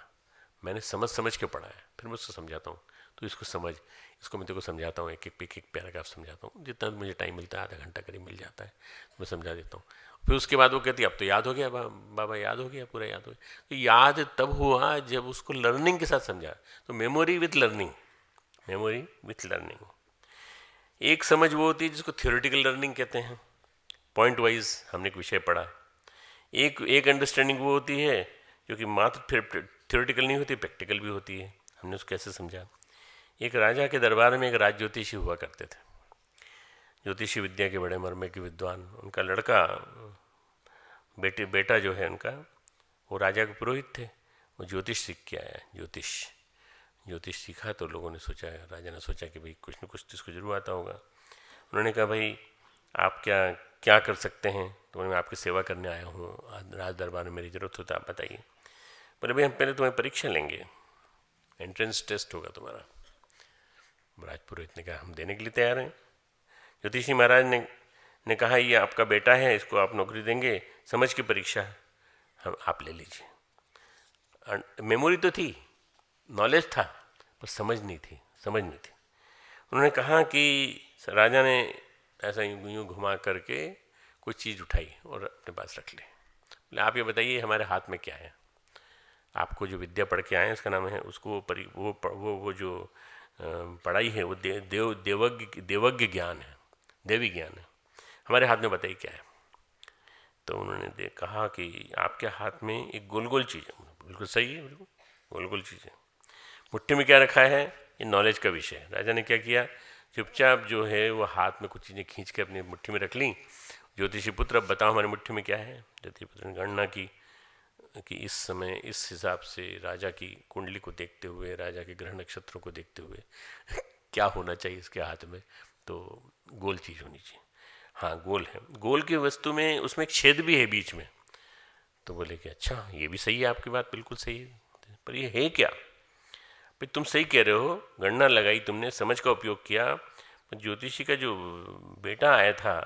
मैंने समझ के पढ़ा है। फिर मैं उसको समझाता हूँ, तो इसको समझ, इसको मैं तेरे को समझाता हूँ, एक पैराग्राफ समझाता हूँ, जितना मुझे टाइम मिलता है, आधा घंटा करीब मिल जाता है, मैं समझा देता हूँ। फिर उसके बाद वो कहती है अब तो याद हो गया बाबा, याद हो गया, पूरा याद हो गया। तो याद तब हुआ जब उसको लर्निंग के साथ समझा। तो memory with learning, memory with learning. एक समझ वो होती है जिसको थियोरेटिकल लर्निंग कहते हैं, पॉइंट वाइज हमने एक विषय पढ़ा। एक अंडरस्टैंडिंग वो होती है जो कि मात्र थियोरेटिकल नहीं होती, प्रैक्टिकल भी होती है, हमने उसको कैसे समझा। एक राजा के दरबार में एक राज ज्योतिषी हुआ करते थे, ज्योतिषी विद्या के बड़े मर्मे के विद्वान। उनका लड़का बेटा जो है उनका, वो राजा के पुरोहित थे। वो ज्योतिष सीख के आया, ज्योतिष सीखा तो लोगों ने सोचा, राजा ने सोचा कि भाई कुछ न कुछ तो इसको जरूर आता होगा। उन्होंने कहा भाई आप क्या कर सकते हैं? तो मैं आपकी सेवा करने आया हूँ, राज दरबार में मेरी ज़रूरत हो तो आप बताइए। बोले भाई हम पहले तुम्हें परीक्षा लेंगे, एंट्रेंस टेस्ट होगा तुम्हारा। राजपुरोहित ने कहा हम देने के लिए तैयार हैं। ज्योतिषी महाराज ने कहा ये आपका बेटा है, इसको आप नौकरी देंगे, समझ की परीक्षा है, हम आप ले लीजिए। मेमोरी तो थी, नॉलेज था, पर समझ नहीं थी। उन्होंने कहा कि राजा ने ऐसा यूँ घुमा करके कोई चीज़ उठाई और अपने पास रख ली। बोले आप ये बताइए हमारे हाथ में क्या है? आपको जो विद्या पढ़ के आए हैं उसका नाम है, उसको वो जो पढ़ाई है वो देवज्ञ ज्ञान है, देवी ज्ञान है। हमारे हाथ में बताइए क्या है? तो उन्होंने कहा कि आपके हाथ में एक गोल गोल चीज़ है। बिल्कुल सही है, बिल्कुल गोल गोल चीज़ है। मुट्ठी में क्या रखा है, ये नॉलेज का विषय है। राजा ने क्या किया, चुपचाप जो है वो हाथ में कुछ चीज़ें खींच के अपनी मुट्ठी में रख ली। ज्योतिषी पुत्र, अब बताओ हमारी मुट्ठी में क्या है। ज्योतिषी पुत्र ने गणना की कि इस समय इस हिसाब से राजा की कुंडली को देखते हुए, राजा के ग्रह नक्षत्रों को देखते हुए क्या होना चाहिए इसके हाथ में, तो गोल चीज़ होनी चाहिए। हाँ गोल है, गोल की वस्तु में उसमें एक छेद भी है बीच में। तो बोले कि अच्छा ये भी सही है, आपकी बात बिल्कुल सही है, पर ये है क्या। भाई तुम सही कह रहे हो, गणना लगाई तुमने, समझ का उपयोग किया, पर ज्योतिषी का जो बेटा आया था,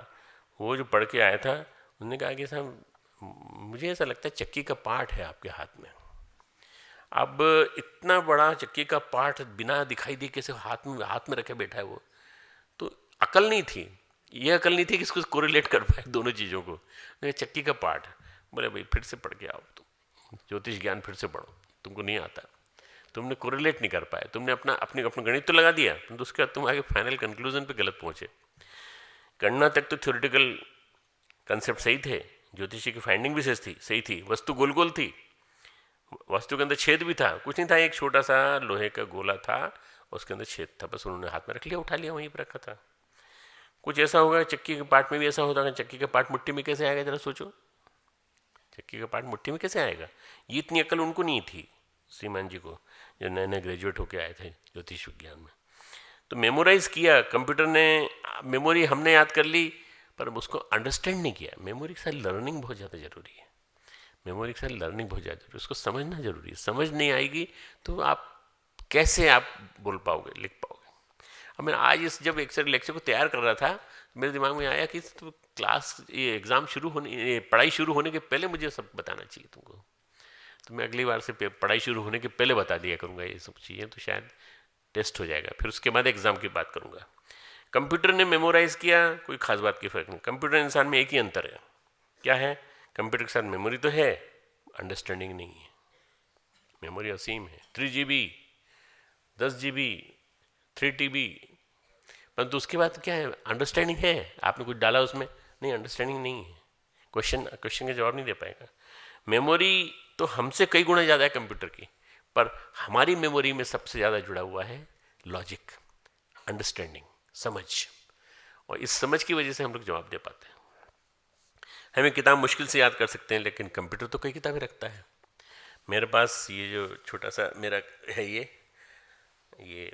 वो जो पढ़ के आया था, उन्होंने कहा कि साहब मुझे ऐसा लगता है चक्की का पार्ट है आपके हाथ में। अब इतना बड़ा चक्की का पार्ट बिना दिखाई दिए कैसे हाथ में रखे बैठा है वो, तो अकल नहीं थी, ये अकल नहीं थी कि इसको कोरिलेट कर पाए दोनों चीज़ों को। नहीं, चक्की का पार्ट। बोले भाई फिर से पढ़ के आओ, तुम ज्योतिष ज्ञान फिर से पढ़ो, तुमको नहीं आता, तुमने कोरिलेट नहीं कर पाए, तुमने अपना गणित तो लगा दिया, तो उसके बाद तुम आगे फाइनल कंक्लूजन पे गलत पहुंचे। गणना तक तो थ्योरेटिकल कंसेप्ट सही थे, ज्योतिषी की फाइंडिंग भी सही थी, वस्तु गोल गोल थी, वस्तु के अंदर छेद भी था, कुछ नहीं था, एक छोटा सा लोहे का गोला था, उसके अंदर छेद था, बस उन्होंने हाथ में रख लिया, उठा लिया, वहीं पर रखा था। कुछ ऐसा होगा चक्की के पार्ट में भी ऐसा होता है, चक्की का पार्ट मुट्ठी में कैसे आएगा, जरा सोचो, चक्की का पार्ट मुट्ठी में कैसे आएगा। ये इतनी अकल उनको नहीं थी, श्रीमान जी को, जो नए नए ग्रेजुएट होके आए थे ज्योतिष विज्ञान में। तो मेमोराइज किया कंप्यूटर ने, मेमोरी हमने याद कर ली, पर उसको अंडरस्टैंड नहीं किया। मेमोरी के साथ लर्निंग बहुत ज़्यादा जरूरी है, मेमोरी के साथ लर्निंग बहुत ज़्यादा जरूरी है, उसको समझना जरूरी है। समझ नहीं आएगी तो आप कैसे आप बोल पाओगे, लिख पाओगे। अब मैं आज इस जब एक लेक्चर को तैयार कर रहा था, मेरे दिमाग में आया कि तो क्लास, ये एग्ज़ाम शुरू होने, ये पढ़ाई शुरू होने के पहले मुझे सब बताना चाहिए तुमको, तो मैं अगली बार से पढ़ाई शुरू होने के पहले बता दिया करूँगा ये सब चीज़ें, तो शायद टेस्ट हो जाएगा, फिर उसके बाद एग्ज़ाम की बात करूँगा। कंप्यूटर ने मेमोराइज़ किया, कोई खास बात की फ़र्क नहीं। कंप्यूटर इंसान में एक ही अंतर है, क्या है, कंप्यूटर के साथ मेमोरी तो है, अंडरस्टैंडिंग नहीं है। मेमोरी असीम है, 3 GB, 10 GB, 3 TB, परंतु उसके बाद क्या है, अंडरस्टैंडिंग है, आपने कुछ डाला उसमें, नहीं अंडरस्टैंडिंग नहीं है, क्वेश्चन का जवाब नहीं दे पाएगा। मेमोरी तो हमसे कई गुना ज़्यादा है कंप्यूटर की, पर हमारी मेमोरी में सबसे ज़्यादा जुड़ा हुआ है लॉजिक, अंडरस्टैंडिंग, समझ, और इस समझ की वजह से हम लोग जवाब दे पाते हैं। हमें किताब मुश्किल से याद कर सकते हैं, लेकिन कंप्यूटर तो कई किताबें रखता है। मेरे पास ये जो छोटा सा मेरा है, ये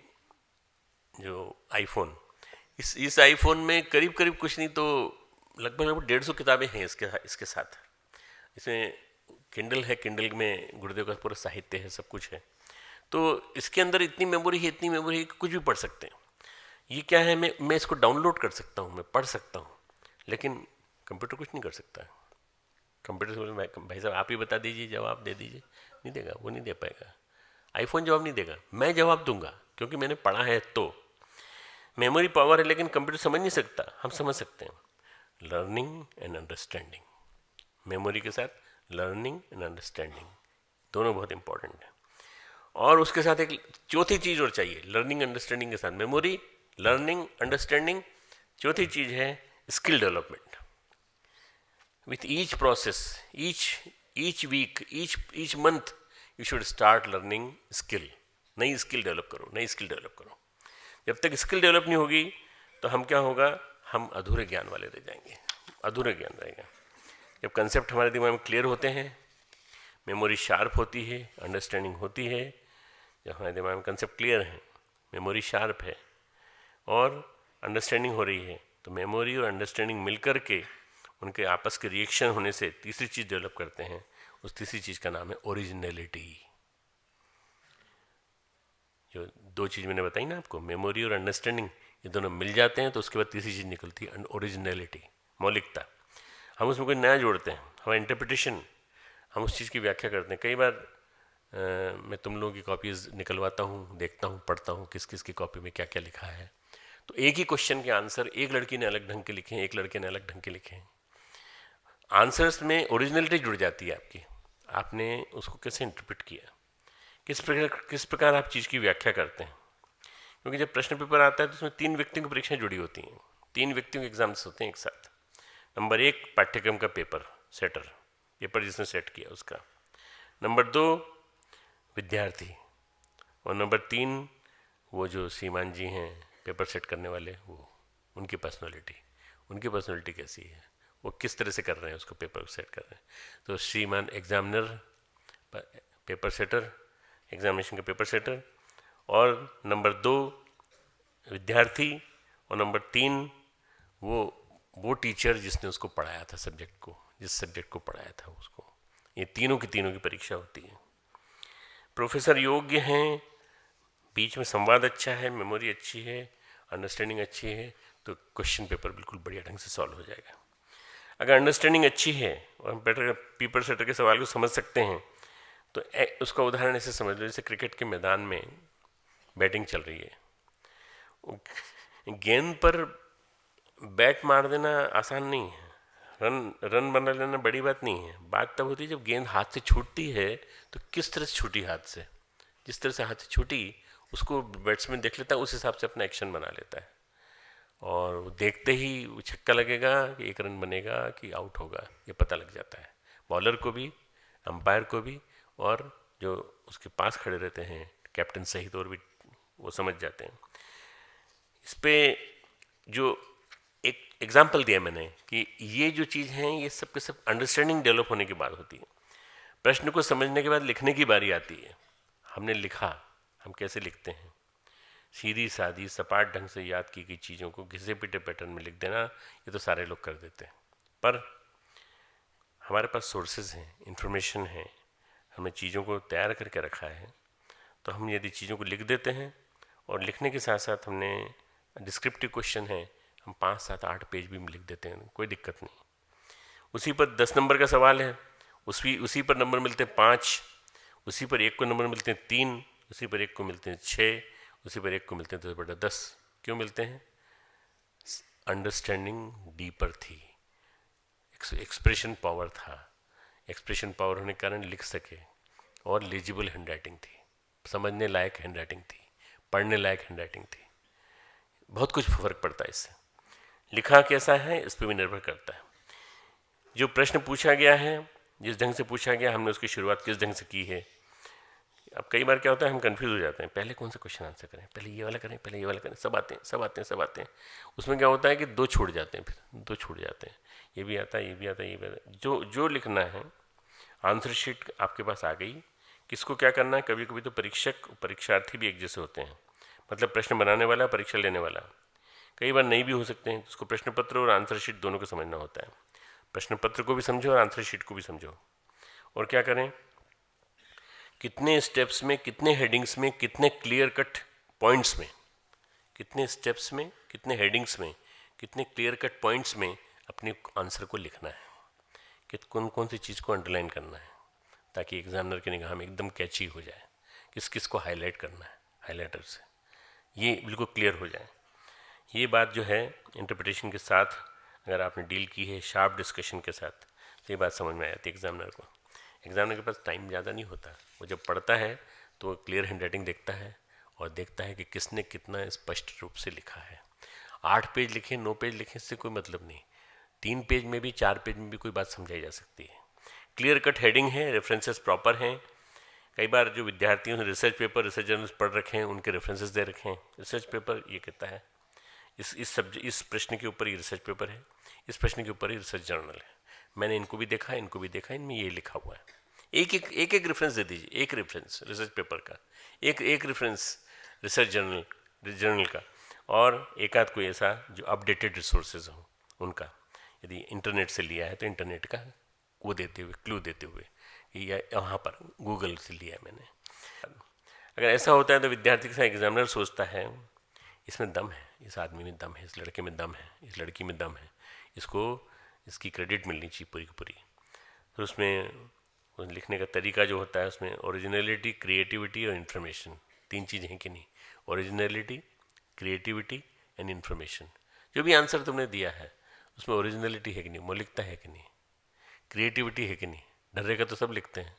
जो आईफोन, इस आईफोन में करीब करीब कुछ नहीं तो लगभग 150 किताबें हैं इसके साथ। इसमें किंडल है, किंडल में गुरुदेव का पूरा साहित्य है, सब कुछ है। तो इसके अंदर इतनी मेमोरी है कि कुछ भी पढ़ सकते हैं। ये क्या है, मैं इसको डाउनलोड कर सकता हूँ, मैं पढ़ सकता हूँ, लेकिन कंप्यूटर कुछ नहीं कर सकता है। कंप्यूटर से बोले भाई साहब आप ही बता दीजिए, जवाब दे दीजिए, नहीं देगा, वो नहीं दे पाएगा। आईफोन जवाब नहीं देगा, मैं जवाब दूंगा, क्योंकि मैंने पढ़ा है। तो मेमोरी पावर है, लेकिन कंप्यूटर समझ नहीं सकता, हम समझ सकते हैं। लर्निंग एंड अंडरस्टैंडिंग, मेमोरी के साथ लर्निंग एंड अंडरस्टैंडिंग दोनों बहुत इंपॉर्टेंट है। और उसके साथ एक चौथी चीज़ और चाहिए, लर्निंग अंडरस्टैंडिंग के साथ मेमोरी, लर्निंग, अंडरस्टैंडिंग, चौथी चीज़ है skill development. With each process, each week, each month you should start learning skill, नई स्किल डेवलप करो, नई स्किल डेवलप करो। जब तक स्किल डेवलप नहीं होगी तो हम क्या होगा, हम अधूरे ज्ञान वाले रह जाएंगे, अधूरे ज्ञान रहेगा। जब कंसेप्ट हमारे दिमाग में क्लियर होते हैं, मेमोरी शार्प होती है, अंडरस्टैंडिंग होती है, जब हमारे दिमाग में कंसेप्ट क्लियर है, मेमोरी शार्प है और अंडरस्टैंडिंग हो रही है, तो मेमोरी और अंडरस्टैंडिंग मिलकर के उनके आपस के रिएक्शन होने से तीसरी चीज़ डेवलप करते हैं। उस तीसरी चीज़ का नाम है ओरिजिनलिटी। जो दो चीज़ मैंने बताई ना आपको, मेमोरी और अंडरस्टैंडिंग, ये दोनों मिल जाते हैं तो उसके बाद तीसरी चीज़ निकलती है ओरिजिनलिटी, मौलिकता। हम उसमें कोई नया जोड़ते हैं, हमारा इंटरप्रिटेशन, हम उस चीज़ की व्याख्या करते हैं। कई बार मैं तुम लोगों की कॉपीज़ निकलवाता हूँ, देखता हूँ, पढ़ता हूँ किस किस की कॉपी में क्या क्या लिखा है, तो एक ही क्वेश्चन के आंसर एक लड़की ने अलग ढंग के लिखे हैं, एक लड़के ने अलग ढंग के लिखे हैं। आंसर्स में ओरिजिनलिटी जुड़ जाती है आपकी, आपने उसको कैसे इंटरप्रेट किया, किस प्रकार आप चीज़ की व्याख्या करते हैं। क्योंकि जब प्रश्न पेपर आता है तो उसमें 3 व्यक्तियों की परीक्षाएं जुड़ी होती हैं, 3 व्यक्तियों के एग्जाम्स होते हैं एक साथ। नंबर 1 पाठ्यक्रम का पेपर सेटर, पेपर जिसने सेट किया उसका। नंबर 2 विद्यार्थी, और नंबर 3 वो जो श्रीमान जी हैं पेपर सेट करने वाले, वो उनकी पर्सनैलिटी कैसी है, वो किस तरह से कर रहे हैं उसको पेपर सेट कर रहे हैं। तो श्रीमान एग्जामिनर, पेपर सेटर, एग्जामिनेशन का पेपर सेटर, और नंबर 2 विद्यार्थी, और नंबर 3 वो टीचर जिसने उसको पढ़ाया था, जिस सब्जेक्ट को पढ़ाया था उसको। ये तीनों की परीक्षा होती है। प्रोफेसर योग्य हैं, बीच में संवाद अच्छा है, मेमोरी अच्छी है, अंडरस्टैंडिंग अच्छी है, तो क्वेश्चन पेपर बिल्कुल बढ़िया ढंग से सॉल्व हो जाएगा। अगर अंडरस्टैंडिंग अच्छी है और हम पेपर सेटर के सवाल को समझ सकते हैं, तो उसका उदाहरण ऐसे समझ लो जैसे क्रिकेट के मैदान में बैटिंग चल रही है, गेंद पर बैट मार देना आसान नहीं है, रन बना लेना बड़ी बात नहीं है। बात तब होती है जब गेंद हाथ से छूटती है, तो किस तरह से छूटी हाथ से, जिस तरह से हाथ से छूटी उसको बैट्समैन देख लेता है, उस हिसाब से अपना एक्शन बना लेता है, और देखते ही वो छक्का लगेगा कि 1 रन बनेगा कि आउट होगा, ये पता लग जाता है बॉलर को भी, अंपायर को भी, और जो उसके पास खड़े रहते हैं कैप्टन सहित और भी, वो समझ जाते हैं। इस पे जो एक एग्जाम्पल दिया मैंने कि ये जो चीज़ हैं ये सब के सब अंडरस्टैंडिंग डेवलप होने के बाद होती है। प्रश्न को समझने के बाद लिखने की बारी आती है। हमने लिखा, हम कैसे लिखते हैं, सीधी सादी सपाट ढंग से याद की गई चीज़ों को घिसे पिटे पैटर्न में लिख देना, ये तो सारे लोग कर देते हैं। पर हमारे पास सोर्सेज हैं, इंफॉर्मेशन है, हमने चीज़ों को तैयार करके रखा है, तो हम यदि चीज़ों को लिख देते हैं, और लिखने के साथ साथ हमने डिस्क्रिप्टिव क्वेश्चन है, हम 5, 7, 8 पेज भी लिख देते हैं, कोई दिक्कत नहीं। उसी पर 10 नंबर का सवाल है, उसी पर नंबर मिलते हैं 5, उसी पर 1 को नंबर मिलते हैं 3, उसी पर 1 को मिलते हैं 6, उसी पर 1 को मिलते हैं 10/10। क्यों मिलते हैं? अंडरस्टैंडिंग डीपर थी, एक्सप्रेशन पावर था, एक्सप्रेशन पावर होने के कारण लिख सके, और लीजिबल हैंड राइटिंग थी, समझने लायक हैंड राइटिंग थी, पढ़ने लायक हैंड राइटिंग थी। बहुत कुछ फर्क पड़ता है इससे। लिखा कैसा है इस पर भी निर्भर करता है। जो प्रश्न पूछा गया है, जिस ढंग से पूछा गया, हमने उसकी शुरुआत किस ढंग से की है। अब कई बार क्या होता है, हम कंफ्यूज हो जाते हैं, पहले कौन सा क्वेश्चन आंसर करें, पहले ये वाला करें, पहले ये वाला करें, सब आते हैं। उसमें क्या होता है कि 2 छूट जाते हैं, फिर 2 छूट जाते हैं, ये भी आता है, ये भी आता है, ये भी आता है। जो लिखना है, आंसर शीट आपके पास आ गई, किसको क्या करना है। कभी कभी तो परीक्षार्थी भी एक जैसे होते हैं, मतलब प्रश्न बनाने वाला, परीक्षा लेने वाला कई बार नहीं भी हो सकते हैं, तो उसको प्रश्न पत्र और आंसर शीट दोनों को समझना होता है। प्रश्न पत्र को भी समझो और आंसर शीट को भी समझो, और क्या करें, कितने स्टेप्स में, कितने हेडिंग्स में, कितने क्लियर कट पॉइंट्स में, कितने स्टेप्स में, कितने हेडिंग्स में, कितने क्लियर कट पॉइंट्स में अपने आंसर को लिखना है, कि कौन कौन सी चीज़ को अंडरलाइन करना है, ताकि एग्जामिनर की निगाह में एकदम कैची हो जाए, किस किस को हाईलाइट करना है हाईलाइटर से, ये बिल्कुल क्लियर हो जाए। ये बात जो है इंटरप्रिटेशन के साथ अगर आपने डील की है, शार्प डिस्कशन के साथ, तो ये बात समझ में आ जाती है एग्जामिनर को। एग्जामिनर के पास टाइम ज़्यादा नहीं होता, वो जब पढ़ता है तो वो क्लियर हैंड राइटिंग देखता है, और देखता है कि किसने कितना स्पष्ट रूप से लिखा है। 8 पेज लिखे, 9 पेज लिखे, इससे कोई मतलब नहीं। 3 पेज में भी, 4 पेज में भी कोई बात समझाई जा सकती है। क्लियर कट हेडिंग है, रेफरेंसेस प्रॉपर हैं। कई बार जो विद्यार्थियों ने रिसर्च पेपर, रिसर्च जर्नल्स पढ़ रखे हैं, उनके रेफरेंसेस दे रखे हैं। रिसर्च पेपर ये कहता है इस प्रश्न के ऊपर ये रिसर्च पेपर है, इस प्रश्न के ऊपर ये रिसर्च जर्नल है, मैंने इनको भी देखा, इनमें ये लिखा हुआ है। एक रेफरेंस दे दीजिए, एक रेफरेंस रिसर्च पेपर का, एक रेफरेंस रिसर्च जर्नल का, और एक आध कोई ऐसा जो अपडेटेड रिसोर्सेज हो उनका, यदि इंटरनेट से लिया है तो इंटरनेट का वो देते हुए, क्लू देते हुए, या यहाँ पर गूगल से लिया है मैंने। अगर ऐसा होता है तो विद्यार्थी के साथ एग्जामिनर सोचता है इसमें दम है, इस आदमी में दम है, इस लड़के में दम है, इस लड़की में दम है, इसकी क्रेडिट मिलनी चाहिए पूरी की पूरी। तो उसमें लिखने का तरीका जो होता है, उसमें ओरिजिनलिटी, क्रिएटिविटी और इन्फॉर्मेशन, 3 चीज़ें हैं कि नहीं, ओरिजिनलिटी, क्रिएटिविटी एंड इन्फॉर्मेशन। जो भी आंसर तुमने दिया है उसमें ओरिजिनलिटी है कि नहीं, मौलिकता है कि नहीं, क्रिएटिविटी है कि नहीं, डर्रे का तो सब लिखते हैं,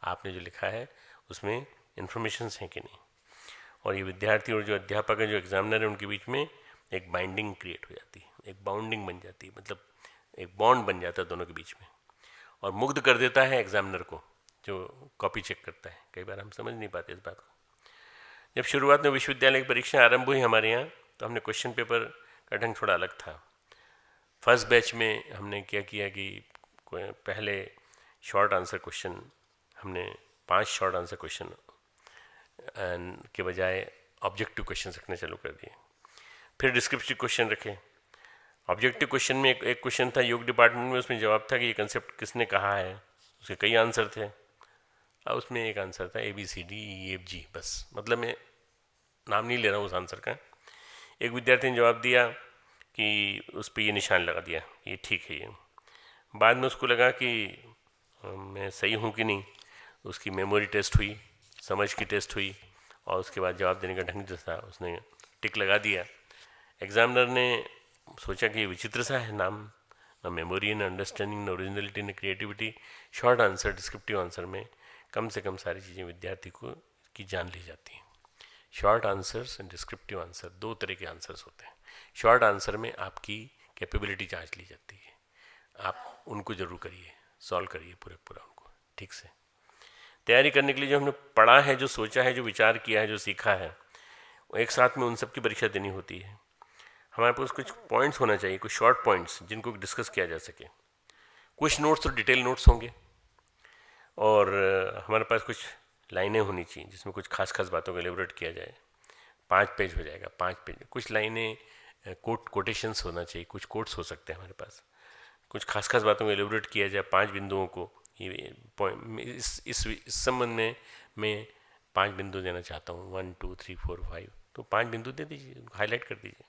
आपने जो लिखा है उसमें इन्फॉर्मेशंस हैं कि नहीं। और ये विद्यार्थी और जो अध्यापक है, जो एग्जामिनर है, उनके बीच में एक बाइंडिंग क्रिएट हो जाती है, एक बाउंडिंग बन जाती है, मतलब एक बॉन्ड बन जाता है दोनों के बीच में, और मुग्ध कर देता है एग्जामिनर को जो कॉपी चेक करता है। कई बार हम समझ नहीं पाते इस बात को। जब शुरुआत में विश्वविद्यालय की परीक्षा आरंभ हुई हमारे यहाँ, तो हमने क्वेश्चन पेपर का ढंग थोड़ा अलग था। फर्स्ट बैच में हमने क्या किया कि पहले शॉर्ट आंसर क्वेश्चन, हमने 5 शॉर्ट आंसर क्वेश्चन के बजाय ऑब्जेक्टिव क्वेश्चन रखने चालू कर दिए। फिर डिस्क्रिप्टिव क्वेश्चन रखे। ऑब्जेक्टिव क्वेश्चन में एक क्वेश्चन था योग डिपार्टमेंट में, उसमें जवाब था कि ये कंसेप्ट किसने कहा है, उसके कई आंसर थे। अब उसमें एक आंसर था ABCDEFG, बस, मतलब मैं नाम नहीं ले रहा हूँ उस आंसर का। एक विद्यार्थी ने जवाब दिया कि उस पर ये निशान लगा दिया, ये ठीक है। ये बाद में उसको लगा कि मैं सही हूँ कि नहीं, उसकी मेमोरी टेस्ट हुई, समझ की टेस्ट हुई, और उसके बाद जवाब देने का ढंग जो था उसने टिक लगा दिया। एग्जामिनर ने सोचा कि विचित्र सा है नाम, न मेमोरी, न अंडरस्टैंडिंग, न ओरिजिनलिटी, न creativity. Short answer, descriptive answer में कम से कम सारी चीज़ें विद्यार्थी को की जान ली जाती हैं। Short answers and descriptive answer, 2 तरह के आंसर्स होते हैं। शॉर्ट आंसर में आपकी कैपेबिलिटी जांच ली जाती है, आप उनको जरूर करिए, सॉल्व करिए पूरा उनको ठीक से। तैयारी करने के लिए जो हमने पढ़ा है, जो सोचा है, जो विचार किया है, जो सीखा है, एक साथ में उन सब की परीक्षा देनी होती है। हमारे पास कुछ पॉइंट्स होना चाहिए, कुछ शॉर्ट पॉइंट्स जिनको डिस्कस किया जा सके। कुछ नोट्स तो डिटेल नोट्स होंगे, और हमारे पास कुछ लाइनें होनी चाहिए जिसमें कुछ खास खास बातों को एलेबोरेट किया जाए। 5 पेज हो जाएगा, 5 पेज। कुछ लाइनें कोटेशंस होना चाहिए, कुछ कोट्स हो सकते हैं हमारे पास। कुछ खास खास बातों को एलेबोरेट किया जाए, 5 बिंदुओं को। ये पॉइंट इस संबंध में मैं 5 बिंदु देना चाहता हूँ, 1 2 3 4 5, तो 5 बिंदु दे दीजिए, हाईलाइट कर दीजिए।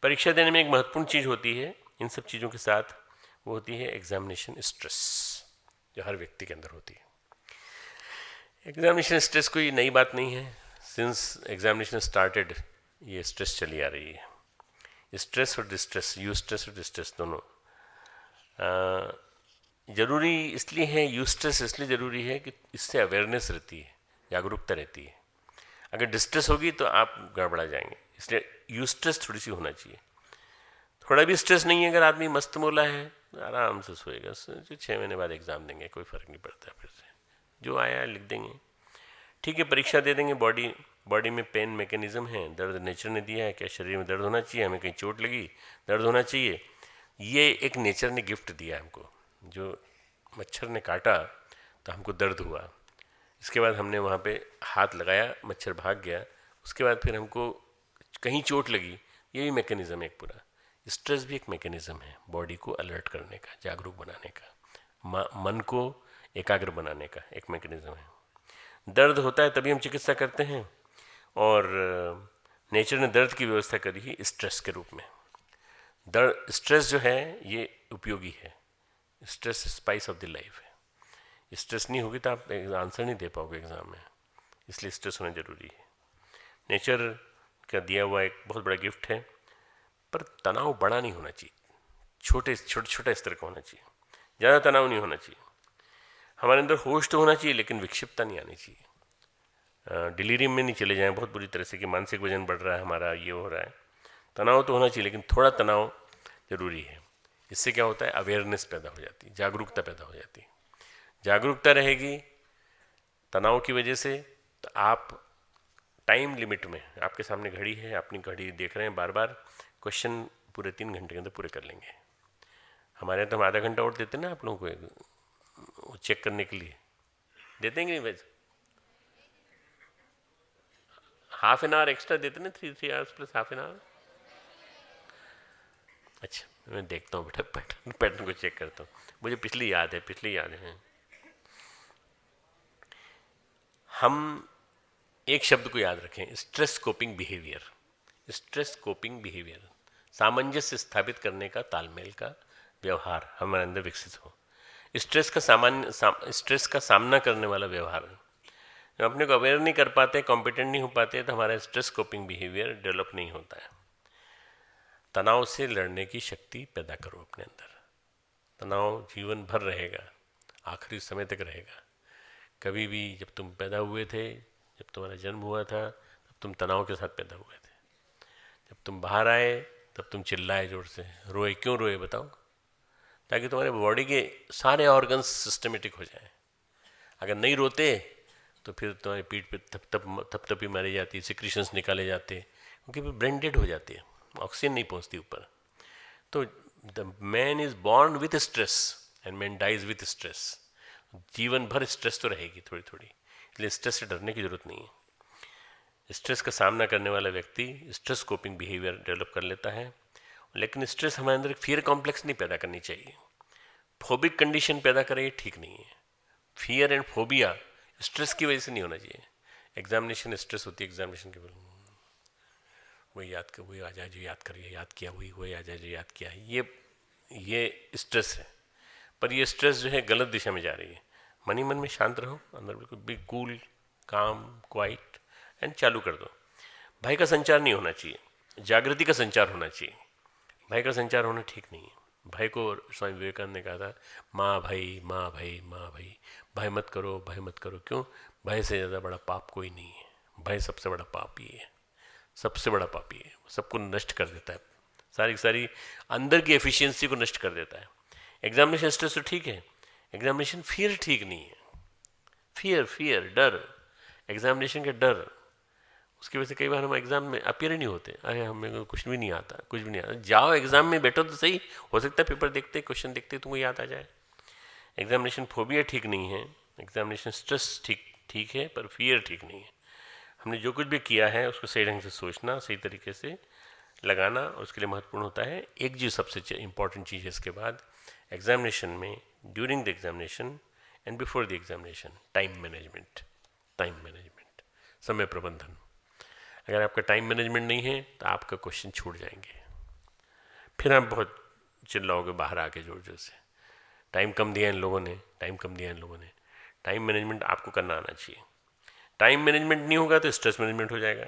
परीक्षा देने में एक महत्वपूर्ण चीज़ होती है इन सब चीज़ों के साथ, वो होती है एग्जामिनेशन स्ट्रेस, जो हर व्यक्ति के अंदर होती है। एग्जामिनेशन स्ट्रेस कोई नई बात नहीं है, सिंस एग्जामिनेशन स्टार्टेड ये स्ट्रेस चली आ रही है। स्ट्रेस और डिस्ट्रेस, यू स्ट्रेस और डिस्ट्रेस दोनों ज़रूरी इसलिए है, यू स्ट्रेस इसलिए ज़रूरी है कि इससे अवेयरनेस रहती है, जागरूकता रहती है। अगर डिस्ट्रेस होगी तो आप गड़बड़ा जाएंगे, इसलिए यू स्ट्रेस थोड़ी सी होना चाहिए। थोड़ा भी स्ट्रेस नहीं है, अगर आदमी मस्त मोला है तो आराम से सोएगा, 6 महीने बाद एग्ज़ाम देंगे, कोई फ़र्क नहीं पड़ता। फिर से जो आया है लिख देंगे, ठीक है, परीक्षा दे देंगे। बॉडी में पेन मैकेनिज्म है, दर्द नेचर ने दिया है। क्या शरीर में दर्द होना चाहिए? हमें कहीं चोट लगी, दर्द होना चाहिए, ये एक नेचर ने गिफ्ट दिया हमको। जो मच्छर ने काटा तो हमको दर्द हुआ, इसके बाद हमने वहाँ पे हाथ लगाया, मच्छर भाग गया, उसके बाद फिर हमको कहीं चोट लगी, ये भी मैकेनिज़्म है एक पूरा। स्ट्रेस भी एक मैकेनिज़्म है, बॉडी को अलर्ट करने का, जागरूक बनाने का, मन को एकाग्र बनाने का एक मैकेनिज़्म है। दर्द होता है तभी हम चिकित्सा करते हैं, और नेचर ने दर्द की व्यवस्था करी है स्ट्रेस के रूप में। दर्द, स्ट्रेस जो है ये उपयोगी है, stress spice of the life है। स्ट्रेस नहीं होगी तो आप आंसर नहीं दे पाओगे एग्ज़ाम में, इसलिए स्ट्रेस होना ज़रूरी है। नेचर का दिया हुआ एक बहुत बड़ा गिफ्ट है, पर तनाव बड़ा नहीं होना चाहिए, छोटे छोटे स्तर का होना चाहिए, ज़्यादा तनाव नहीं होना चाहिए। हमारे अंदर होश तो होना चाहिए, लेकिन विक्षिप्तता नहीं आनी चाहिए। डिलीरियम में नहीं चले जाएं बहुत बुरी तरह से कि मानसिक वजन बढ़ रहा है हमारा, ये हो रहा है। तनाव तो होना चाहिए, लेकिन थोड़ा तनाव ज़रूरी है। इससे क्या होता है, अवेयरनेस पैदा हो जाती है, जागरूकता पैदा हो जाती है। जागरूकता रहेगी तनाव की वजह से, तो आप टाइम लिमिट में, आपके सामने घड़ी है, अपनी घड़ी देख रहे हैं बार बार, क्वेश्चन पूरे 3 घंटे के अंदर पूरे कर लेंगे। हमारे यहाँ तो हम आधा घंटा और देते ना आप लोगों को चेक करने के लिए, देते हैं कि नहीं वैसे? हाफ एन आवर एक्स्ट्रा देते ना, 3 hours plus half an hour. अच्छा, मैं देखता हूँ बेटा, पैटर्न को चेक करता हूँ, मुझे पिछली याद है। हम एक शब्द को याद रखें, stress coping behaviour. Stress coping behaviour, सामंजस्य स्थापित करने का, तालमेल का व्यवहार हमारे अंदर विकसित हो। स्ट्रेस का सामना करने वाला व्यवहार। जब अपने को अवेयर नहीं कर पाते, कॉम्पिटेंट नहीं हो पाते, तो हमारा स्ट्रेस कोपिंग बिहेवियर डेवलप नहीं होता है। तनाव से लड़ने की शक्ति पैदा करो अपने अंदर। तनाव जीवन भर रहेगा, आखिरी समय तक रहेगा। कभी भी जब तुम पैदा हुए थे, जब तुम्हारा जन्म हुआ था, तब तुम तनाव के साथ पैदा हुए थे। जब तुम बाहर आए तब तुम चिल्लाए जोर से, रोए। क्यों रोए बताओ? ताकि तुम्हारे बॉडी के सारे ऑर्गन्स सिस्टमेटिक हो जाएं। अगर नहीं रोते तो फिर तुम्हारी पीठ पे थपथपी मारी जाती है, सिक्रीशंस निकाले जाते हैं, क्योंकि फिर ब्रेन डेड हो जाती है, ऑक्सीजन नहीं पहुंचती ऊपर। तो the man is born with stress and man dies with stress. जीवन भर स्ट्रेस तो रहेगी थोड़ी थोड़ी, इसलिए स्ट्रेस से डरने की जरूरत नहीं है। स्ट्रेस का सामना करने वाला व्यक्ति स्ट्रेस कोपिंग बिहेवियर डेवलप कर लेता है, लेकिन स्ट्रेस हमारे अंदर एक फियर कॉम्प्लेक्स नहीं पैदा करनी चाहिए, फोबिक कंडीशन पैदा करे, ये ठीक नहीं है। फियर एंड फोबिया स्ट्रेस की वजह से नहीं होना चाहिए। एग्जामिनेशन स्ट्रेस होती है, एग्जामिनेशन के बोल वही याद कर, वही आ जाए जो याद करिए, याद किया वही आ जाए जो याद किया, ये स्ट्रेस है। पर ये स्ट्रेस जो है गलत दिशा में जा रही है। मन ही मन में शांत रहो, अंदर बिल्कुल बी कूल काम क्वाइट एंड चालू कर दो। भय का संचार नहीं होना चाहिए, जागृति का संचार होना चाहिए। भय का संचार होना ठीक नहीं है। भय को स्वामी विवेकानंद ने कहा था, माँ भई माँ भई माँ भई, भय मत करो भय मत करो। क्यों? भय से ज़्यादा बड़ा पाप कोई नहीं है। भय सबसे बड़ा पाप ही है, सबसे बड़ा पापी है। सबको नष्ट कर देता है, सारी सारी अंदर की एफिशिएंसी को नष्ट कर देता है। एग्जामिनेशन स्ट्रेस तो ठीक है, एग्जामिनेशन फियर ठीक नहीं है। फियर डर, एग्जामिनेशन का डर, उसकी वजह से कई बार हम एग्जाम में अपीयर ही नहीं होते। अरे हमें कुछ भी नहीं आता, कुछ भी नहीं आता। जाओ एग्जाम में बैठो तो सही, हो सकता है पेपर देखते क्वेश्चन देखते तुमको याद आ जाए। एग्जामिनेशन फोबिया ठीक नहीं है, एग्जामिनेशन स्ट्रेस ठीक है, पर फियर ठीक नहीं है। हमने जो कुछ भी किया है उसको सही ढंग से सोचना, सही तरीके से लगाना, उसके लिए महत्वपूर्ण होता है। एक चीज़ सबसे इंपॉर्टेंट चीज़ है इसके बाद एग्जामिनेशन में, during the examination and before the examination, time management, समय प्रबंधन। अगर आपका टाइम मैनेजमेंट नहीं है तो आपका क्वेश्चन छूट जाएंगे, फिर आप बहुत चिल्लाओगे बाहर आके जोर जोर से, टाइम कम दिया इन लोगों ने, टाइम कम दिया इन लोगों ने। टाइम मैनेजमेंट आपको करना आना चाहिए। टाइम मैनेजमेंट नहीं होगा तो स्ट्रेस मैनेजमेंट हो जाएगा,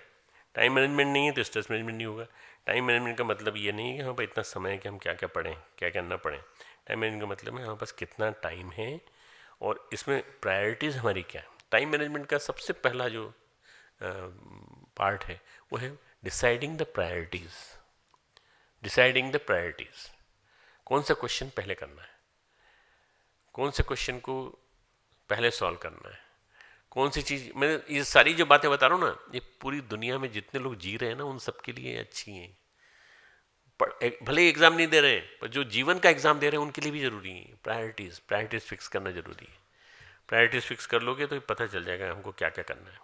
टाइम मैनेजमेंट नहीं है तो स्ट्रेस मैनेजमेंट नहीं होगा। टाइम मैनेजमेंट का मतलब ये नहीं है कि हमारे पास इतना समय है कि हम क्या क्या पढ़ें, क्या क्या ना पढ़ें। टाइम मैनेजमेंट का मतलब है हमारे पास कितना टाइम है और इसमें प्रायोरिटीज़ हमारी क्या है। टाइम मैनेजमेंट का सबसे पहला जो पार्ट है वो है डिसाइडिंग द प्रायोरिटीज़। कौन सा क्वेश्चन पहले करना है, कौन से क्वेश्चन को पहले सॉल्व करना है, कौन सी चीज़। मैं ये सारी जो बातें बता रहा हूँ ना, ये पूरी दुनिया में जितने लोग जी रहे हैं ना उन सबके लिए अच्छी हैं। भले एग्ज़ाम नहीं दे रहे हैं, पर जो जीवन का एग्ज़ाम दे रहे हैं उनके लिए भी ज़रूरी है। प्रायोरिटीज़ फिक्स करना ज़रूरी है। प्रायोरिटीज़ फिक्स कर लोगे तो पता चल जाएगा हमको क्या क्या करना है,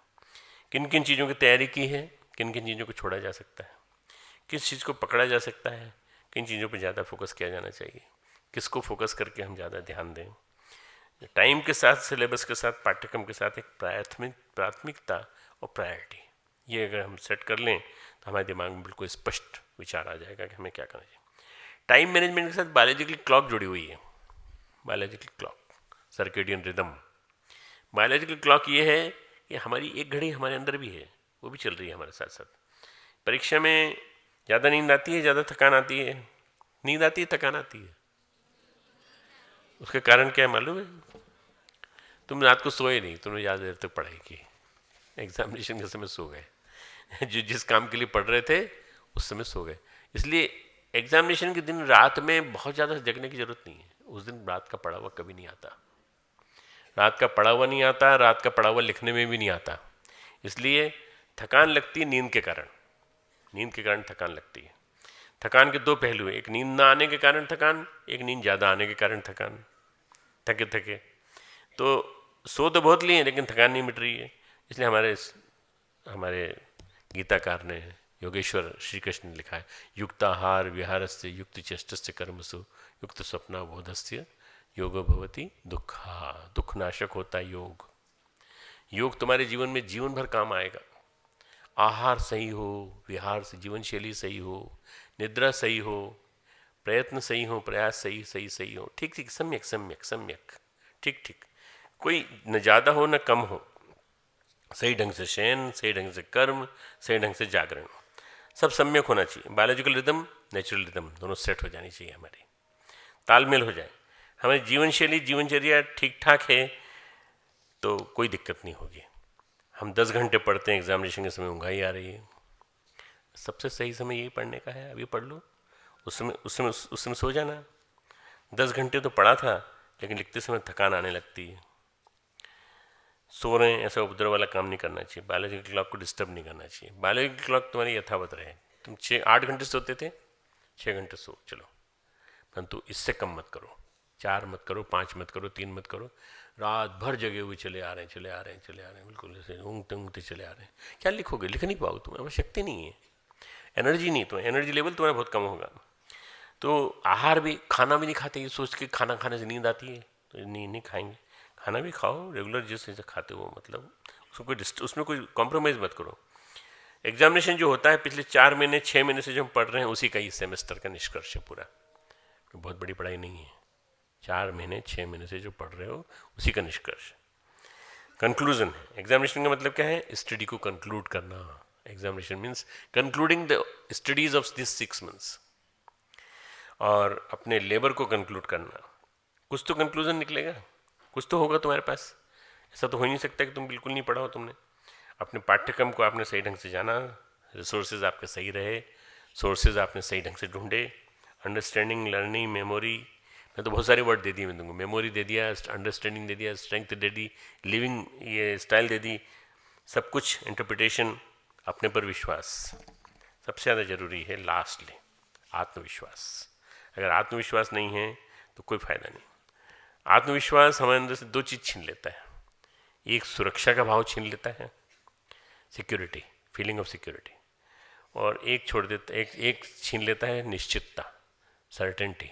किन किन चीज़ों की तैयारी की है, किन किन चीज़ों को छोड़ा जा सकता है, किस चीज़ को पकड़ा जा सकता है, किन चीज़ों पर ज़्यादा फोकस किया जाना चाहिए, किसको फोकस करके हम ज़्यादा ध्यान दें। टाइम के साथ, सिलेबस के साथ, पाठ्यक्रम के साथ एक प्राथमिकता और प्रायोरिटी, ये अगर हम सेट कर लें तो हमारे दिमाग में बिल्कुल स्पष्ट विचार आ जाएगा कि हमें क्या करना चाहिए। टाइम मैनेजमेंट के साथ बायोलॉजिकल क्लॉक जुड़ी हुई है। Biological clock, circadian rhythm. Biological clock ये है कि हमारी एक घड़ी हमारे अंदर भी है, वो भी चल रही है हमारे साथ साथ। परीक्षा में ज़्यादा नींद आती है, ज़्यादा थकान आती है, नींद आती है थकान आती है, उसके कारण क्या है मालूम है? तुम रात को सोए नहीं, तुमने ज़्यादा देर तक पढ़ाई की, एग्जामिनेशन के समय सो गए। जो जिस काम के लिए पढ़ रहे थे उस समय सो गए। इसलिए एग्जामिनेशन के दिन रात में बहुत ज़्यादा जगने की जरूरत नहीं है। उस दिन रात का पढ़ा हुआ कभी नहीं आता, रात का पढ़ा हुआ नहीं आता, रात का पढ़ा हुआ लिखने में भी नहीं आता। इसलिए थकान लगती है नींद के कारण, नींद के कारण थकान लगती है। थकान के दो पहलू हैं, एक नींद ना आने के कारण थकान, एक नींद ज़्यादा आने के कारण थकान। थके थके तो सो तो बहुत लिए लेकिन थकान नहीं मिट रही है। इसलिए हमारे गीताकार ने, योगेश्वर श्री कृष्ण ने लिखा है, युक्ताहार विहारस्य युक्त चेष्टस्य कर्मसु युक्त स्वप्नाबोधस्य योगो भवति दुःखा। दुख नाशक होता है योग। योग तुम्हारे जीवन में जीवन भर काम आएगा। आहार सही हो, विहार से जीवन शैली सही हो, निद्रा सही हो, प्रयत्न सही हो, प्रयास सही हो, ठीक ठीक, सम्यक, ठीक, कोई न ज़्यादा हो न कम हो, सही ढंग से शयन, सही ढंग से कर्म, सही ढंग से जागरण, सब सम्यक होना चाहिए। बायोलॉजिकल रिदम, नेचुरल रिदम दोनों सेट हो जानी चाहिए, हमारी तालमेल हो जाए। हमारी जीवन शैली, जीवनचर्या ठीक ठाक है तो कोई दिक्कत नहीं होगी। हम 10 घंटे पढ़ते हैं, एग्जामिनेशन के समय ऊँघाई आ रही है, सबसे सही समय यही पढ़ने का है, अभी पढ़ लो, उस समय सो जाना। 10 घंटे तो पढ़ा था लेकिन लिखते समय थकान आने लगती है। सो रहे हैं, ऐसा उपद्रव वाला काम नहीं करना चाहिए। बायोलॉजिकल क्लॉक को डिस्टर्ब नहीं करना चाहिए। बायोलॉजिकल क्लॉक तुम्हारी यथावत रहे। तुम 8 घंटे सोते थे, 6 घंटे सो, चलो, परंतु इससे कम मत करो। 4 मत करो, 5 मत करो, 3 मत करो। रात भर जगे हुए चले आ रहे हैं, बिल्कुल ऐसे ऊँगते ऊँगते चले आ रहे हैं। क्या लिखोगे? लिख नहीं पाओगे, तुम्हें शक्ति नहीं है, एनर्जी नहीं, तुम्हें एनर्जी लेवल तुम्हारा बहुत कम होगा। तो आहार भी, खाना भी नहीं खाते, ये सोच के खाना खाने से नींद आती है तो नहीं खाएंगे। खाना भी खाओ रेगुलर, जिस जैसे खाते हो, मतलब उसमें कोई कॉम्प्रोमाइज़ मत करो। एग्जामिनेशन जो होता है पिछले 4 महीने 6 महीने से जो हम पढ़ रहे हैं, उसी का ही सेमेस्टर का निष्कर्ष है पूरा। बहुत बड़ी पढ़ाई नहीं है। 4 महीने 6 महीने से जो पढ़ रहे हो, उसी का निष्कर्ष कंक्लूजन है। एग्जामिनेशन का मतलब क्या है? स्टडी को कंक्लूड करना। Examination means concluding the studies of this 6 months, और अपने लेबर को कंक्लूड करना। कुछ तो कंक्लूजन निकलेगा, कुछ तो होगा तुम्हारे पास। ऐसा तो हो नहीं सकता कि तुम बिल्कुल नहीं पढ़ा हो। तुमने अपने पाठ्यक्रम को आपने सही ढंग से जाना, रिसोर्सेज आपके सही रहे, सोर्सेज आपने सही ढंग से ढूंढे, अंडरस्टैंडिंग, लर्निंग, मेमोरी, मैं तो बहुत सारे वर्ड दे दिए मैं तुमको। मेमोरी दे दिया, अंडरस्टैंडिंग दे दिया, स्ट्रेंथ दे दी, लिविंग ये स्टाइल दे दी, सब कुछ, इंटरप्रिटेशन, अपने पर विश्वास। सबसे ज़्यादा ज़रूरी है लास्टली आत्मविश्वास। अगर आत्मविश्वास नहीं है तो कोई फायदा नहीं। आत्मविश्वास हमारे अंदर से 2 चीज़ छीन लेता है। एक सुरक्षा का भाव छीन लेता है, सिक्योरिटी, फीलिंग ऑफ सिक्योरिटी, और एक छोड़ देता, एक छीन लेता है निश्चितता, सर्टेनिटी।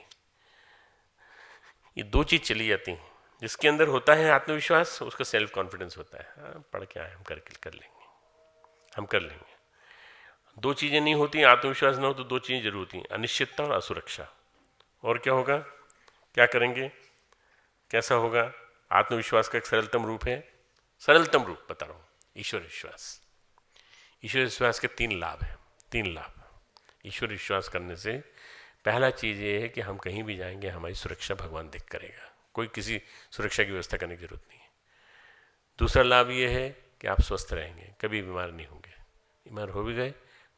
ये 2 चीज़ चली जाती हैं। जिसके अंदर होता है आत्मविश्वास, उसका सेल्फ कॉन्फिडेंस होता है, हाँ पढ़ के आए, हम कर लेंगे, हम कर लेंगे। 2 चीज़ें नहीं होती, आत्मविश्वास ना हो तो 2 चीज़ें जरूर होती हैं, अनिश्चितता और असुरक्षा। और क्या होगा? क्या करेंगे? कैसा होगा? आत्मविश्वास का एक सरलतम रूप है, सरलतम रूप बता रहा हूँ, ईश्वर विश्वास। ईश्वर विश्वास के 3 लाभ हैं। 3 लाभ ईश्वर विश्वास करने से। पहला चीज़ ये है कि हम कहीं भी जाएंगे, हमारी सुरक्षा भगवान देख करेगा, कोई किसी सुरक्षा की व्यवस्था करने की जरूरत नहीं है। दूसरा लाभ ये है कि आप स्वस्थ रहेंगे, कभी बीमार नहीं होंगे। बीमार हो भी गए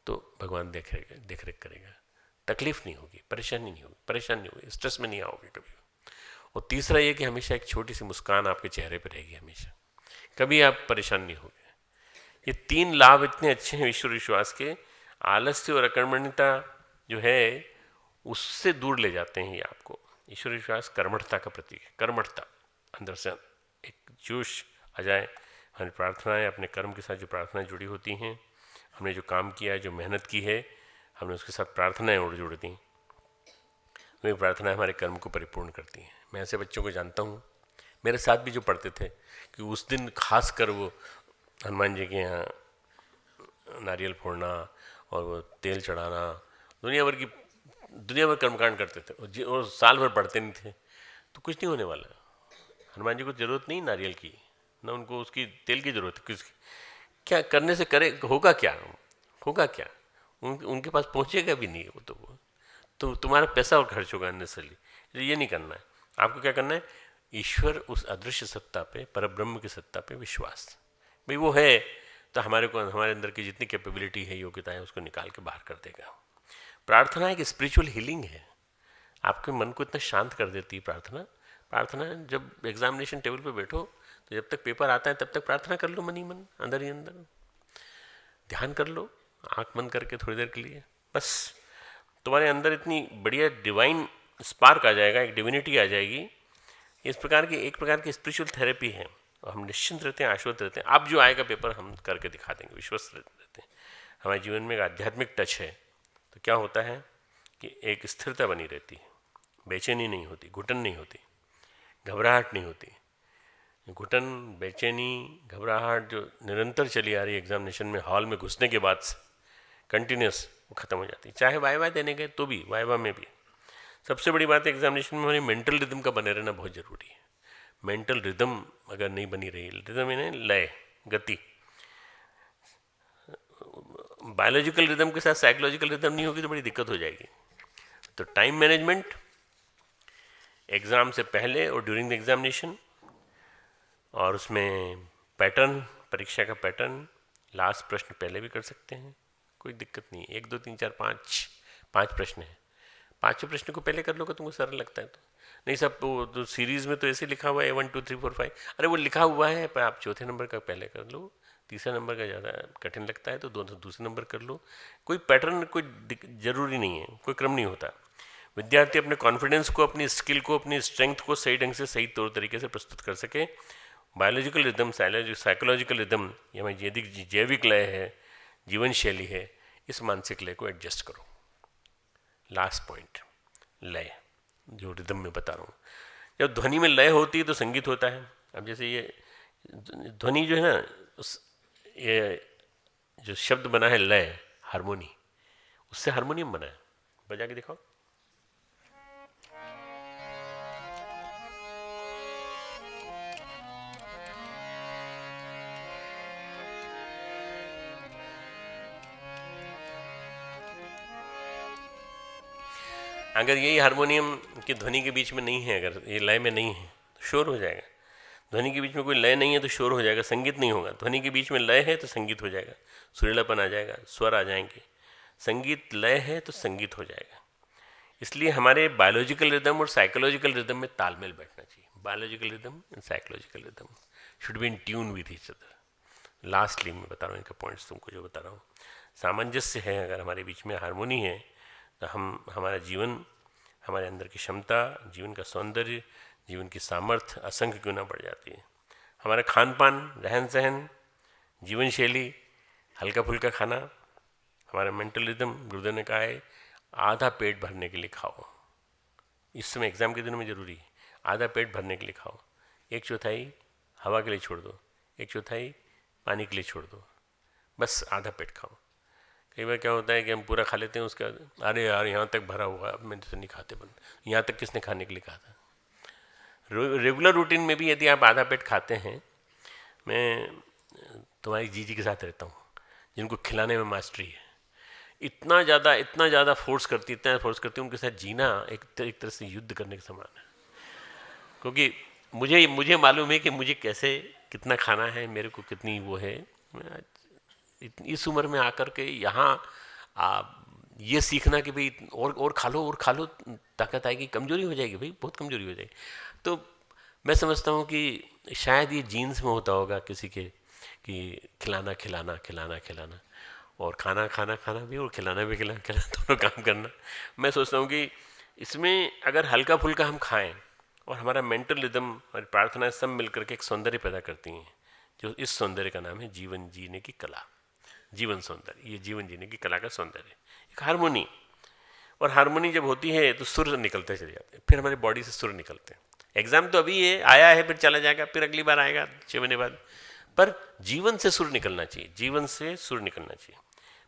तो भगवान देख रेख करेगा, तकलीफ नहीं होगी, परेशानी नहीं होगी, स्ट्रेस में नहीं आओगे कभी। और तीसरा ये कि हमेशा एक छोटी सी मुस्कान आपके चेहरे पर रहेगी, हमेशा, कभी आप परेशान नहीं होगे। ये 3 लाभ इतने अच्छे हैं ईश्वर विश्वास के, आलस्य और अकर्मण्यता जो है उससे दूर ले जाते हैं ये आपको। ईश्वर विश्वास कर्मठता का प्रतीक है, कर्मठता, अंदर से एक जोश आ जाए। हमारी प्रार्थनाएं, अपने कर्म के साथ जो प्रार्थनाएं जुड़ी होती हैं, हमने जो काम किया है, जो मेहनत की है, हमने उसके साथ प्रार्थनाएं और जोड़ दी, वही प्रार्थनाएं हमारे कर्म को परिपूर्ण करती हैं। मैं ऐसे बच्चों को जानता हूँ, मेरे साथ भी जो पढ़ते थे, कि उस दिन खास कर वो हनुमान जी के यहाँ नारियल फोड़ना और वो तेल चढ़ाना, दुनिया भर कर्मकांड करते थे, और साल भर पढ़ते नहीं थे, तो कुछ नहीं होने वाला। हनुमान जी को जरूरत नहीं नारियल की, ना उनको उसकी तेल की जरूरत है। किसकी? क्या करने से करे, होगा क्या? उनके पास पहुंचेगा भी नहीं वो, तो तुम्हारा पैसा और खर्च होगा अननेसेसरी। ये नहीं करना है आपको। क्या करना है? ईश्वर, उस अदृश्य सत्ता पे, परब्रह्म की सत्ता पे विश्वास। भाई वो है तो हमारे अंदर की जितनी कैपेबिलिटी है, योग्यता है, उसको निकाल के बाहर कर देगा। प्रार्थना एक स्पिरिचुअल हीलिंग है, आपके मन को इतना शांत कर देती है प्रार्थना। जब एग्जामिनेशन टेबल पे बैठो तो जब तक पेपर आता है तब तक प्रार्थना कर लो, मन ही मन, अंदर ही अंदर ध्यान कर लो, आंख बंद करके थोड़ी देर के लिए, बस तुम्हारे अंदर इतनी बढ़िया डिवाइन स्पार्क आ जाएगा, एक डिविनिटी आ जाएगी। एक प्रकार की स्पिरिचुअल थेरेपी है, और हम निश्चिंत रहते हैं, आश्वस्त रहते हैं। अब जो आएगा पेपर हम करके दिखा देंगे, विश्वस्त रहते हैं। हमारे जीवन में एक आध्यात्मिक टच है, तो क्या होता है कि एक स्थिरता बनी रहती है, बेचैनी नहीं होती, घुटन नहीं होती, घबराहट नहीं होती। घुटन, बेचैनी, घबराहट जो निरंतर चली आ रही है एग्जामिनेशन में, हॉल में घुसने के बाद से कंटिन्यूस, वो खत्म हो जाती है। चाहे वाइवा देने गए तो भी, वाइवा में भी सबसे बड़ी बात है एग्जामिनेशन में हमारी मेंटल रिदम का बने रहना बहुत ज़रूरी है। मेंटल रिदम अगर नहीं बनी रही, रिदम यानी लय, गति, बायोलॉजिकल रिदम के साथ साइकोलॉजिकल रिदम नहीं होगी तो बड़ी दिक्कत हो जाएगी। तो टाइम मैनेजमेंट, एग्ज़ाम से पहले और ड्यूरिंग द एग्जामिनेशन, और उसमें पैटर्न, परीक्षा का पैटर्न, लास्ट प्रश्न पहले भी कर सकते हैं, कोई दिक्कत नहीं। 1 2 3 4 5 प्रश्न हैं, 5 प्रश्न को पहले कर लो, तुमको सरल लगता है तो नहीं सब वो तो सीरीज़ में तो ऐसे लिखा हुआ है 1 2 3 4 5, अरे वो लिखा हुआ है पर आप चौथे नंबर का पहले कर लो, तीसरा नंबर का ज़्यादा कठिन लगता है तो दूसरे नंबर कर लो। कोई पैटर्न कोई ज़रूरी नहीं है, कोई क्रम नहीं होता। विद्यार्थी अपने कॉन्फिडेंस को, अपनी स्किल को, अपनी स्ट्रेंथ को सही ढंग से, सही तौर तरीके से प्रस्तुत कर सके। बायोलॉजिकल रिदम, साइकोलॉजिकल रिदम, ये हमारी जैविक लय है, जीवन शैली है, इस मानसिक लय को एडजस्ट करो। लास्ट पॉइंट, लय, जो रिदम में बता रहा हूँ। जब ध्वनि में लय होती है तो संगीत होता है। अब जैसे ये ध्वनि जो है ना, ये जो शब्द बना है लय, हारमोनी, उससे हारमोनियम बना है। बजा के दिखाओ। अगर यही हारमोनियम की ध्वनि के बीच में नहीं है, अगर ये लय में नहीं है तो शोर हो जाएगा। ध्वनि के बीच में कोई लय नहीं है तो शोर हो जाएगा, संगीत नहीं होगा। ध्वनि के बीच में लय है तो संगीत हो जाएगा, सुरीलापन आ जाएगा, स्वर आ जाएंगे। संगीत लय है तो संगीत हो जाएगा। इसलिए हमारे बायोलॉजिकल रिदम और साइकोलॉजिकल रिदम में तालमेल बैठना चाहिए। Biological rhythm and psychological rhythm should be in tune with each other. Lastly मैं बता रहा हूँ इनका पॉइंट्स तुमको जो बता रहा हूँ, सामंजस्य है अगर हमारे बीच में, हारमोनी है, तो हमारा जीवन, हमारे अंदर की क्षमता, जीवन का सौंदर्य, जीवन की सामर्थ्य असंख्य क्यों ना बढ़ जाती है। हमारा खान पान, रहन सहन, जीवन शैली, हल्का फुल्का खाना, हमारा मेंटल रिदम, गुरुदेव ने कहा है आधा पेट भरने के लिए खाओ। इस समय एग्ज़ाम के दिनों में ज़रूरी है, आधा पेट भरने के लिए खाओ, 1/4 हवा के लिए छोड़ दो, 1/4 पानी के लिए छोड़ दो, बस आधा पेट खाओ। कई बार क्या होता है कि हम पूरा खा लेते हैं, उसका अरे यार यहाँ तक भरा हुआ, अब मैं तो नहीं खाते बंद। यहाँ तक किसने खाने के लिए कहा था? रेगुलर रूटीन में भी यदि आप आधा पेट खाते हैं, मैं तुम्हारी जीजी के साथ रहता हूँ जिनको खिलाने में मास्टरी है, इतना ज़्यादा फोर्स करती उनके साथ जीना एक तरह से युद्ध करने के समान है। क्योंकि मुझे मालूम है कि मुझे कैसे कितना खाना है, मेरे को कितनी वो है। इस उम्र में आकर के यहाँ ये सीखना कि भाई और खा लो ताकत आएगी, कमजोरी हो जाएगी भाई, बहुत कमजोरी हो जाएगी। तो मैं समझता हूँ कि शायद ये जीन्स में होता होगा किसी के, कि खिलाना खिलाना खिलाना खिलाना, और खाना खाना खाना भी और खिलाना भी खिलाना दोनों काम करना। मैं सोचता हूँ कि इसमें अगर हल्का फुल्का हम खाएं और हमारा मेंटल रिदम और प्रार्थनाएं सब मिलकर के एक सौंदर्य पैदा करती हैं, जो इस सौंदर्य का नाम है जीवन जीने की कला, जीवन सौंदर्य। ये जीवन जीने की कला का सौंदर्य, एक हारमोनी। और हारमोनी जब होती है तो सुर निकलते चले जाते हैं, फिर हमारी बॉडी से सुर निकलते हैं। एग्जाम तो अभी है, आया है, फिर चला जाएगा, फिर अगली बार आएगा 6 महीने बाद, पर जीवन से सुर निकलना चाहिए, जीवन से सुर निकलना चाहिए।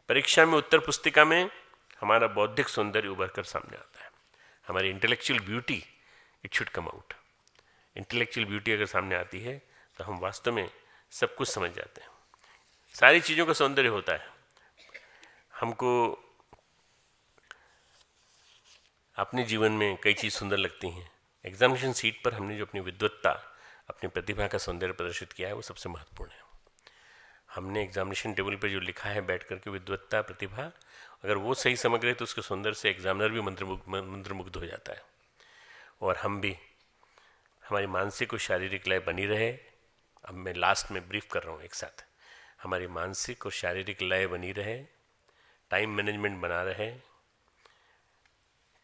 परीक्षा में, उत्तर पुस्तिका में हमारा बौद्धिक सौंदर्य उभर कर सामने आता है, हमारी intellectual beauty, it should come out. Intellectual beauty अगर सामने आती है तो हम वास्तव में सब कुछ समझ जाते हैं, सारी चीज़ों का सौंदर्य होता है। हमको अपने जीवन में कई चीज़ सुंदर लगती हैं, एग्जामिनेशन सीट पर हमने जो अपनी विद्वत्ता, अपनी प्रतिभा का सौंदर्य प्रदर्शित किया है वो सबसे महत्वपूर्ण है। हमने एग्जामिनेशन टेबल पर जो लिखा है बैठ करके विद्वत्ता, प्रतिभा, अगर वो सही समझ रहे तो उसके सौंदर्य से एग्जामिनर भी मंत्रमुग्ध हो जाता है। और हम भी, हमारी मानसिक और शारीरिक लय बनी रहे। अब मैं लास्ट में ब्रीफ कर रहा हूँ एक साथ, हमारी मानसिक और शारीरिक लय बनी रहे, टाइम मैनेजमेंट बना रहे,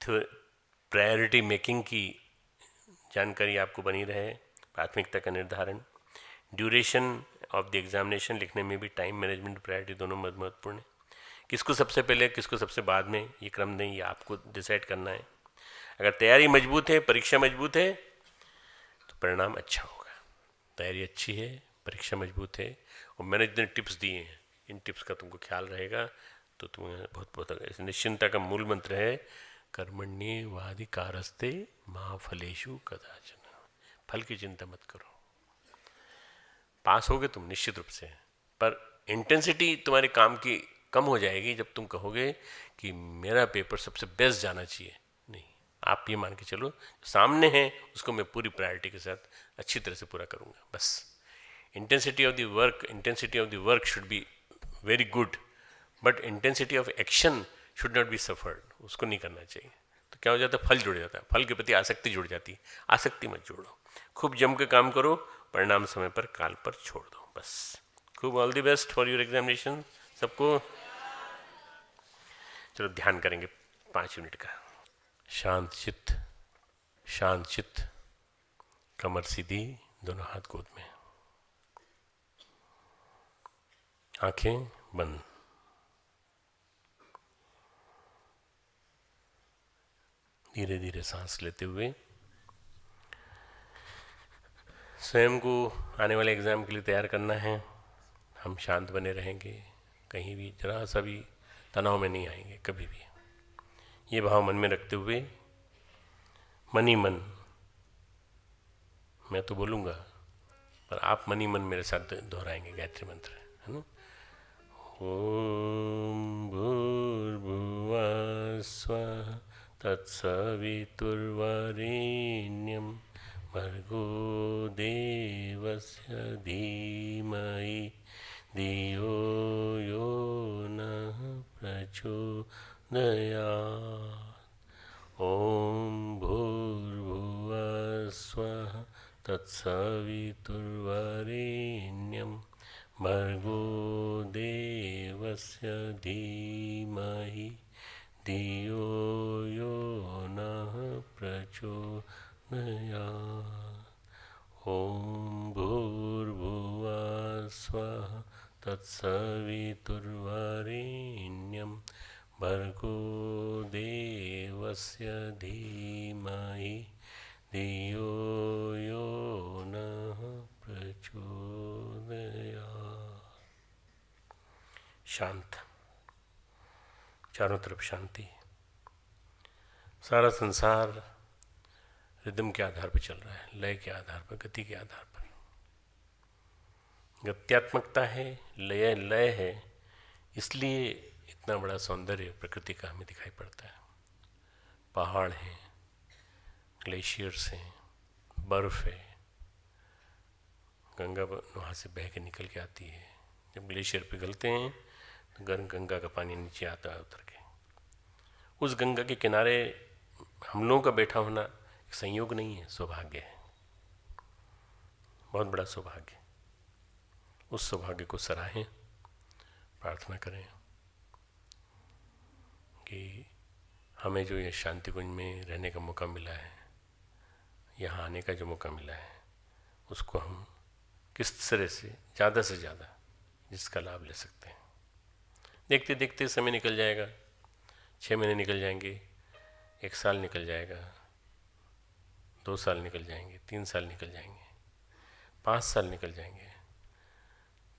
प्रायोरिटी मेकिंग की जानकारी आपको बनी रहे, प्राथमिकता का निर्धारण, ड्यूरेशन ऑफ द एग्जामिनेशन लिखने में भी टाइम मैनेजमेंट, प्रायोरिटी दोनों महत्वपूर्ण है। किसको सबसे पहले, किसको सबसे बाद में, ये क्रम नहीं, ये आपको डिसाइड करना है। अगर तैयारी मजबूत है, परीक्षा मजबूत है तो परिणाम अच्छा होगा। तैयारी अच्छी है, परीक्षा मजबूत है, और मैंने जितने टिप्स दिए हैं इन टिप्स का तुमको ख्याल रहेगा तो तुम्हें बहुत बहुत इस निश्चिंता का मूल मंत्र है कर्मण्येवाधिकारस्ते मा फलेषु कदाचन। फल की चिंता मत करो, पास होगे तुम निश्चित रूप से, पर इंटेंसिटी तुम्हारे काम की कम हो जाएगी जब तुम कहोगे कि मेरा पेपर सबसे बेस्ट जाना चाहिए। नहीं, आप ये मान के चलो सामने है उसको मैं पूरी प्रायोरिटी के साथ अच्छी तरह से पूरा करूँगा, बस। Intensity of the work should be very good, but intensity of action should not be suffered, उसको नहीं करना चाहिए। तो क्या हो जाता है, फल जुड़ जाता है, फल के प्रति आसक्ति जुड़ जाती है। आसक्ति मत जोड़ो, खूब जम के काम करो, परिणाम समय पर काल पर छोड़ दो, बस। खूब all the best for your examination सबको। चलो ध्यान करेंगे 5 मिनट का। शांत चित्त, शांत चित्त, कमर सीधी, दोनों हाथ गोद में, आंखें बंद। धीरे धीरे सांस लेते हुए स्वयं को आने वाले एग्ज़ाम के लिए तैयार करना है। हम शांत बने रहेंगे, कहीं भी जरा सा भी तनाव में नहीं आएंगे कभी भी। ये भाव मन में रखते हुए मन ही मन, मैं तो बोलूँगा पर आप मन ही मन मेरे साथ दोहराएंगे गायत्री मंत्र, है ना। ओम भूर्भुवः स्वः तत्सवितुर्वरेण्यं भर्गो देवस्य धीमहि धियो यो नः प्रचोदयात्। ओम भूर्भुवः स्वः तत्सवितुर्वरेण्यं भर्गो देवस्य धीमहि धियो यो नः प्रचोदयात्। ओम भूर्भुवः स्वः तत्सवितुर्वरेण्यं भर्गो देवस्य धीमहि धियो यो नः प्रचोदयात्। शांत, चारों तरफ शांति। सारा संसार रिदम के आधार पर चल रहा है, लय के आधार पर, गति के आधार पर। गत्यात्मकता है, लय लय है, इसलिए इतना बड़ा सौंदर्य प्रकृति का हमें दिखाई पड़ता है। पहाड़ हैं, ग्लेशियर्स हैं, बर्फ है, गंगा वहाँ से बह के निकल के आती है। जब ग्लेशियर पिघलते हैं तो गंगा का पानी नीचे आता है उतर के। उस गंगा के किनारे हम लोगों का बैठा होना एक संयोग नहीं है, सौभाग्य है, बहुत बड़ा सौभाग्य। उस सौभाग्य को सराहें, प्रार्थना करें कि हमें जो ये शांति कुंज में रहने का मौका मिला है, यहाँ आने का जो मौका मिला है, उसको हम किस तरह से ज़्यादा जिसका लाभ ले सकते हैं। देखते देखते समय निकल जाएगा, 6 महीने निकल जाएंगे, 1 साल निकल जाएगा, 2 साल निकल जाएंगे, 3 साल निकल जाएंगे, 5 साल निकल जाएंगे,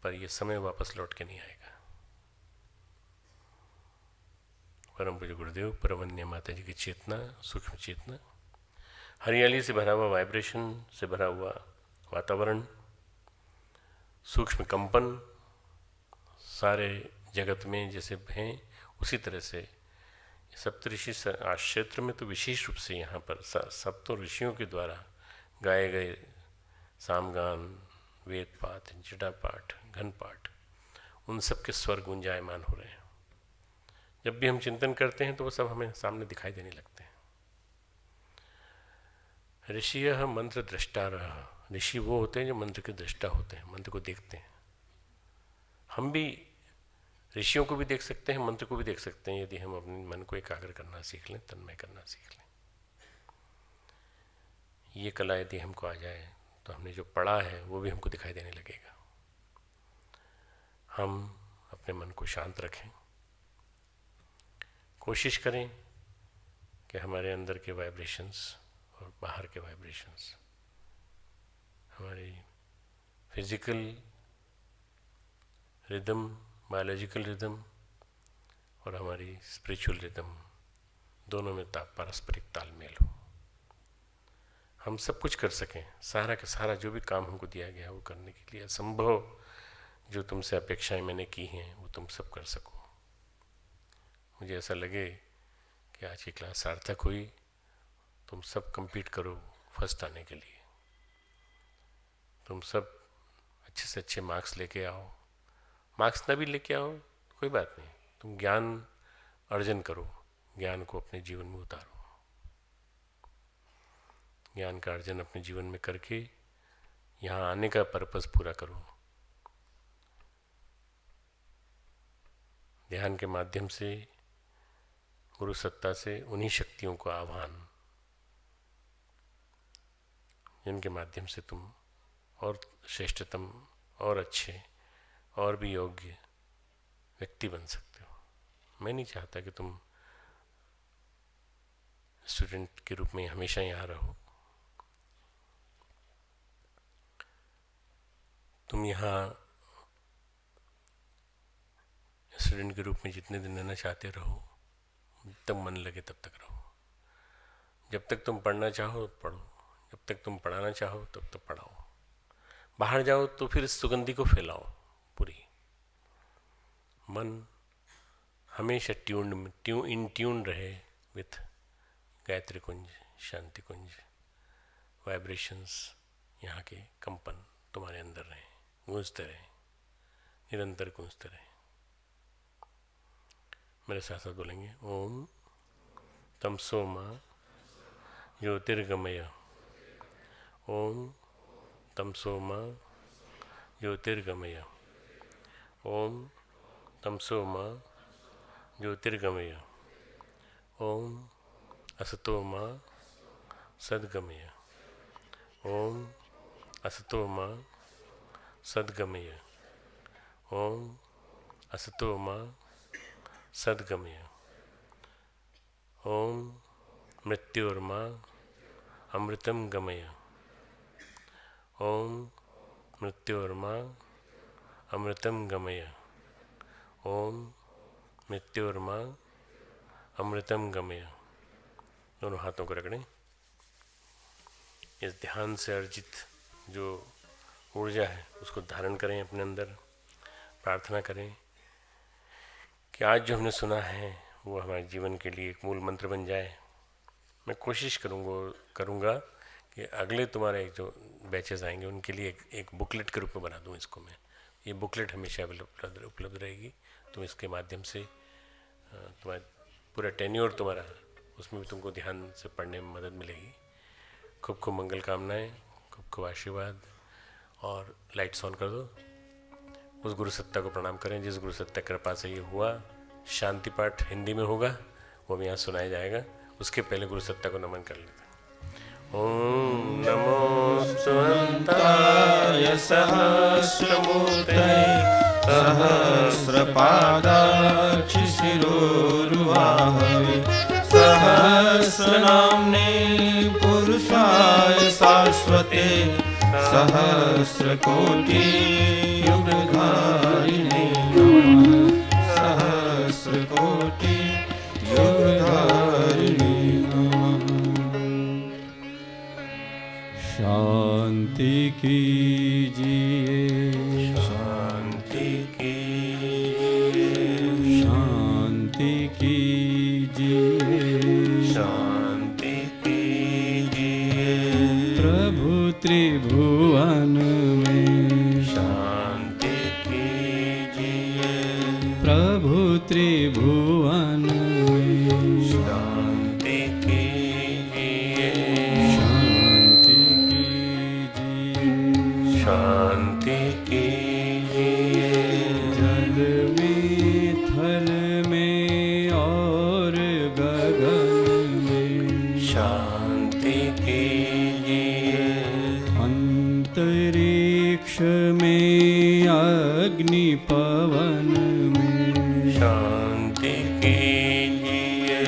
पर ये समय वापस लौट के नहीं आएगा। परम पूज्य गुरुदेव, परमन्य माता जी की चेतना, सूक्ष्म चेतना, हरियाली से भरा हुआ, वाइब्रेशन से भरा हुआ वातावरण, सूक्ष्म कंपन सारे जगत में जैसे हैं, उसी तरह से सप्तऋषि क्षेत्र में तो विशेष रूप से यहाँ पर सप्तों ऋषियों के द्वारा गाए गए सामगान, वेद पाठ, जटा पाठ, घन पाठ, उन सब के स्वर गुंजायमान हो रहे हैं। जब भी हम चिंतन करते हैं तो वो सब हमें सामने दिखाई देने लगते हैं। ऋषियः मंत्र द्रष्टारः, ऋषि वो होते हैं जो मंत्र के दृष्टा होते हैं, मंत्र को देखते हैं। हम भी ऋषियों को भी देख सकते हैं, मंत्र को भी देख सकते हैं, यदि हम अपने मन को एकाग्र करना सीख लें, तन्मय करना सीख लें। ये कला यदि हमको आ जाए तो हमने जो पढ़ा है वो भी हमको दिखाई देने लगेगा। हम अपने मन को शांत रखें, कोशिश करें कि हमारे अंदर के वाइब्रेशंस और बाहर के वाइब्रेशंस, हमारी फिजिकल रिदम, बायोलॉजिकल रिदम और हमारी स्पिरिचुअल रिदम, दोनों में पारस्परिक तालमेल हो। हम सब कुछ कर सकें, सारा का सारा जो भी काम हमको दिया गया वो करने के लिए असंभव जो तुमसे अपेक्षाएं मैंने की हैं वो तुम सब कर सको। मुझे ऐसा लगे कि आज की क्लास सार्थक हुई। तुम सब compete करो फर्स्ट आने के लिए, तुम सब अच्छे से अच्छे मार्क्स लेके आओ। मार्क्स ना भी लेके आओ कोई बात नहीं, तुम ज्ञान अर्जन करो, ज्ञान को अपने जीवन में उतारो। ज्ञान का अर्जन अपने जीवन में करके यहाँ आने का पर्पस पूरा करो। ध्यान के माध्यम से, गुरु सत्ता से उन्हीं शक्तियों को आह्वान, जिनके माध्यम से तुम और श्रेष्ठतम और अच्छे और भी योग्य व्यक्ति बन सकते हो। मैं नहीं चाहता कि तुम स्टूडेंट के रूप में हमेशा यहाँ रहो। तुम यहाँ स्टूडेंट के रूप में जितने दिन रहना चाहते रहो, तब मन लगे तब तक रहो। जब तक तुम पढ़ना चाहो पढ़ो, जब तक तुम पढ़ाना चाहो तब तक पढ़ाओ। बाहर जाओ तो फिर इस सुगंधी को फैलाओ पूरी। मन हमेशा ट्यून रहे with Gayatri Kunj, Shanti Kunj, vibrations, यहाँ के कंपन तुम्हारे अंदर रहे, गूंजते रहे, निरंतर गूंजते रहे। मेरे साथ साथ बोलेंगे, ओम तमसो मा ज्योतिर्गमय, ओम तमसो मा ज्योतिर्गमय, ओम तमसो मा ज्योतिर्गमय, ओम असतो मा सद्गमय, ओम असतो मा सद्गमय, ओम असतो मा सद्गमय, ओम मृत्योर्मा अमृतम गमय, ओम मृत्योर्मा अमृतम गमय, ओम मृत्योर्मा अमृतम गमय। दोनों हाथों को रगड़ें। इस ध्यान से अर्जित जो ऊर्जा है उसको धारण करें अपने अंदर। प्रार्थना करें कि आज जो हमने सुना है वो हमारे जीवन के लिए एक मूल मंत्र बन जाए। मैं कोशिश करूँगा कि अगले तुम्हारे जो बैचेस आएंगे उनके लिए एक बुकलेट के रूप में बना दूँ इसको मैं। ये बुकलेट हमेशा उपलब्ध रहेगी। तुम इसके माध्यम से तुम्हारा पूरा टेन्योर तुम्हारा, उसमें भी तुमको ध्यान से पढ़ने में मदद मिलेगी। खूब खूब मंगल कामनाएं, खूब खूब आशीर्वाद। और लाइट्स ऑन कर दो। उस गुरु सत्ता को प्रणाम करें जिस गुरु सत्ता कृपा से ये हुआ। शांति पाठ हिंदी में होगा, वो भी यहाँ सुनाया जाएगा। उसके पहले गुरु सत्ता को नमन कर लेते हैं। ओम नमोस्तु अनंताय सहस्रमूर्तये सहस्रपादाक्ष शिरोरुबाहवे सहस्रनाम्ने पुरुषाय शाश्वते सहस्रकोटि युगधारिणे नमः। सहस्रकोटि युगधारिणे नमः। शांति कीजिए, शांति कीजिए, शांति कीजिए, शांति कीजिए। प्रभु त्रिभुवन में शांति कीजिए, प्रभु त्रिभुवन में शांति कीजिए, शांति कीजिए, शांति कीजिए। जल में, थल में और गगन में शांति कीजिए। अंतरिक्ष में, अग्नि पवन में शांति कीजिए।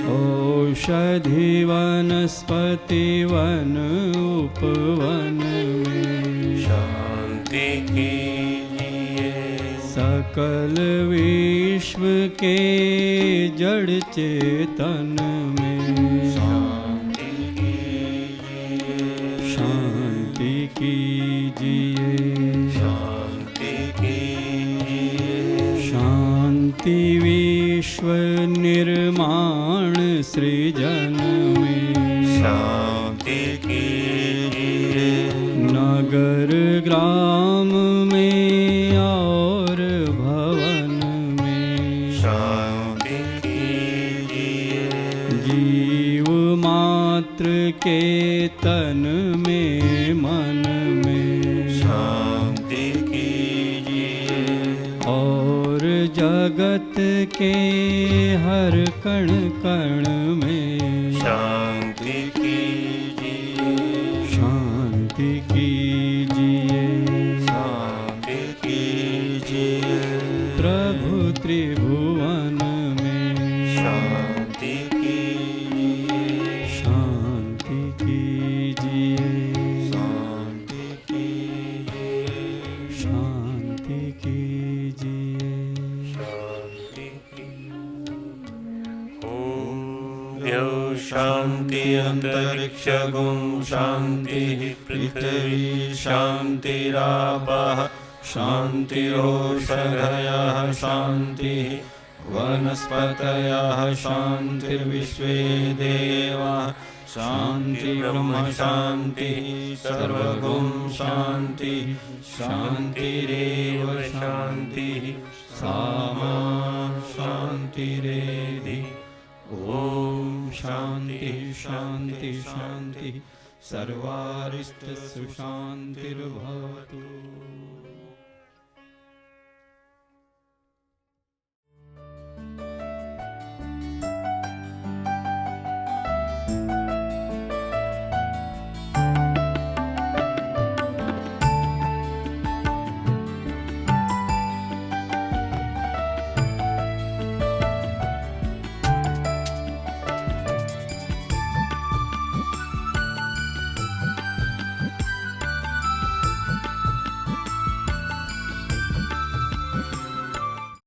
औषधि वनस्पति वन उपवन में शांति कीजिए। सकल विश्व के जड़ चेतन में शांति कीजिए, शांति कीजिए, शांति कीजिए। शांति विश्व निर्माण सृजन में शांति कीजिए। नगर ग्राम में और भवन में शांति कीजिए। जीव मात्र के तन में मन में शांति कीजिए। और जगत के हर कण कण में शांति कीजिए। शांति कीजिए। शांति कीजिए। प्रभु त्रिभुवन में शांति कीजिए। शांति कीजिए। शांति कीजिए। शांति कीजिए। शांति द्यौ शांति अंतरिक्षगुं शांति पृथिवी शांतिरापः शांतिरोषधयः शांति वनस्पतयः शांतिर्विश्वे देवाः शांति ब्रह्म शांति सर्वगुं शांति शांतिरेव शांति सामा शांतिरेधि। ओम शांति शांति शांति सर्वारिष्ट सुशांतिर्भवतु।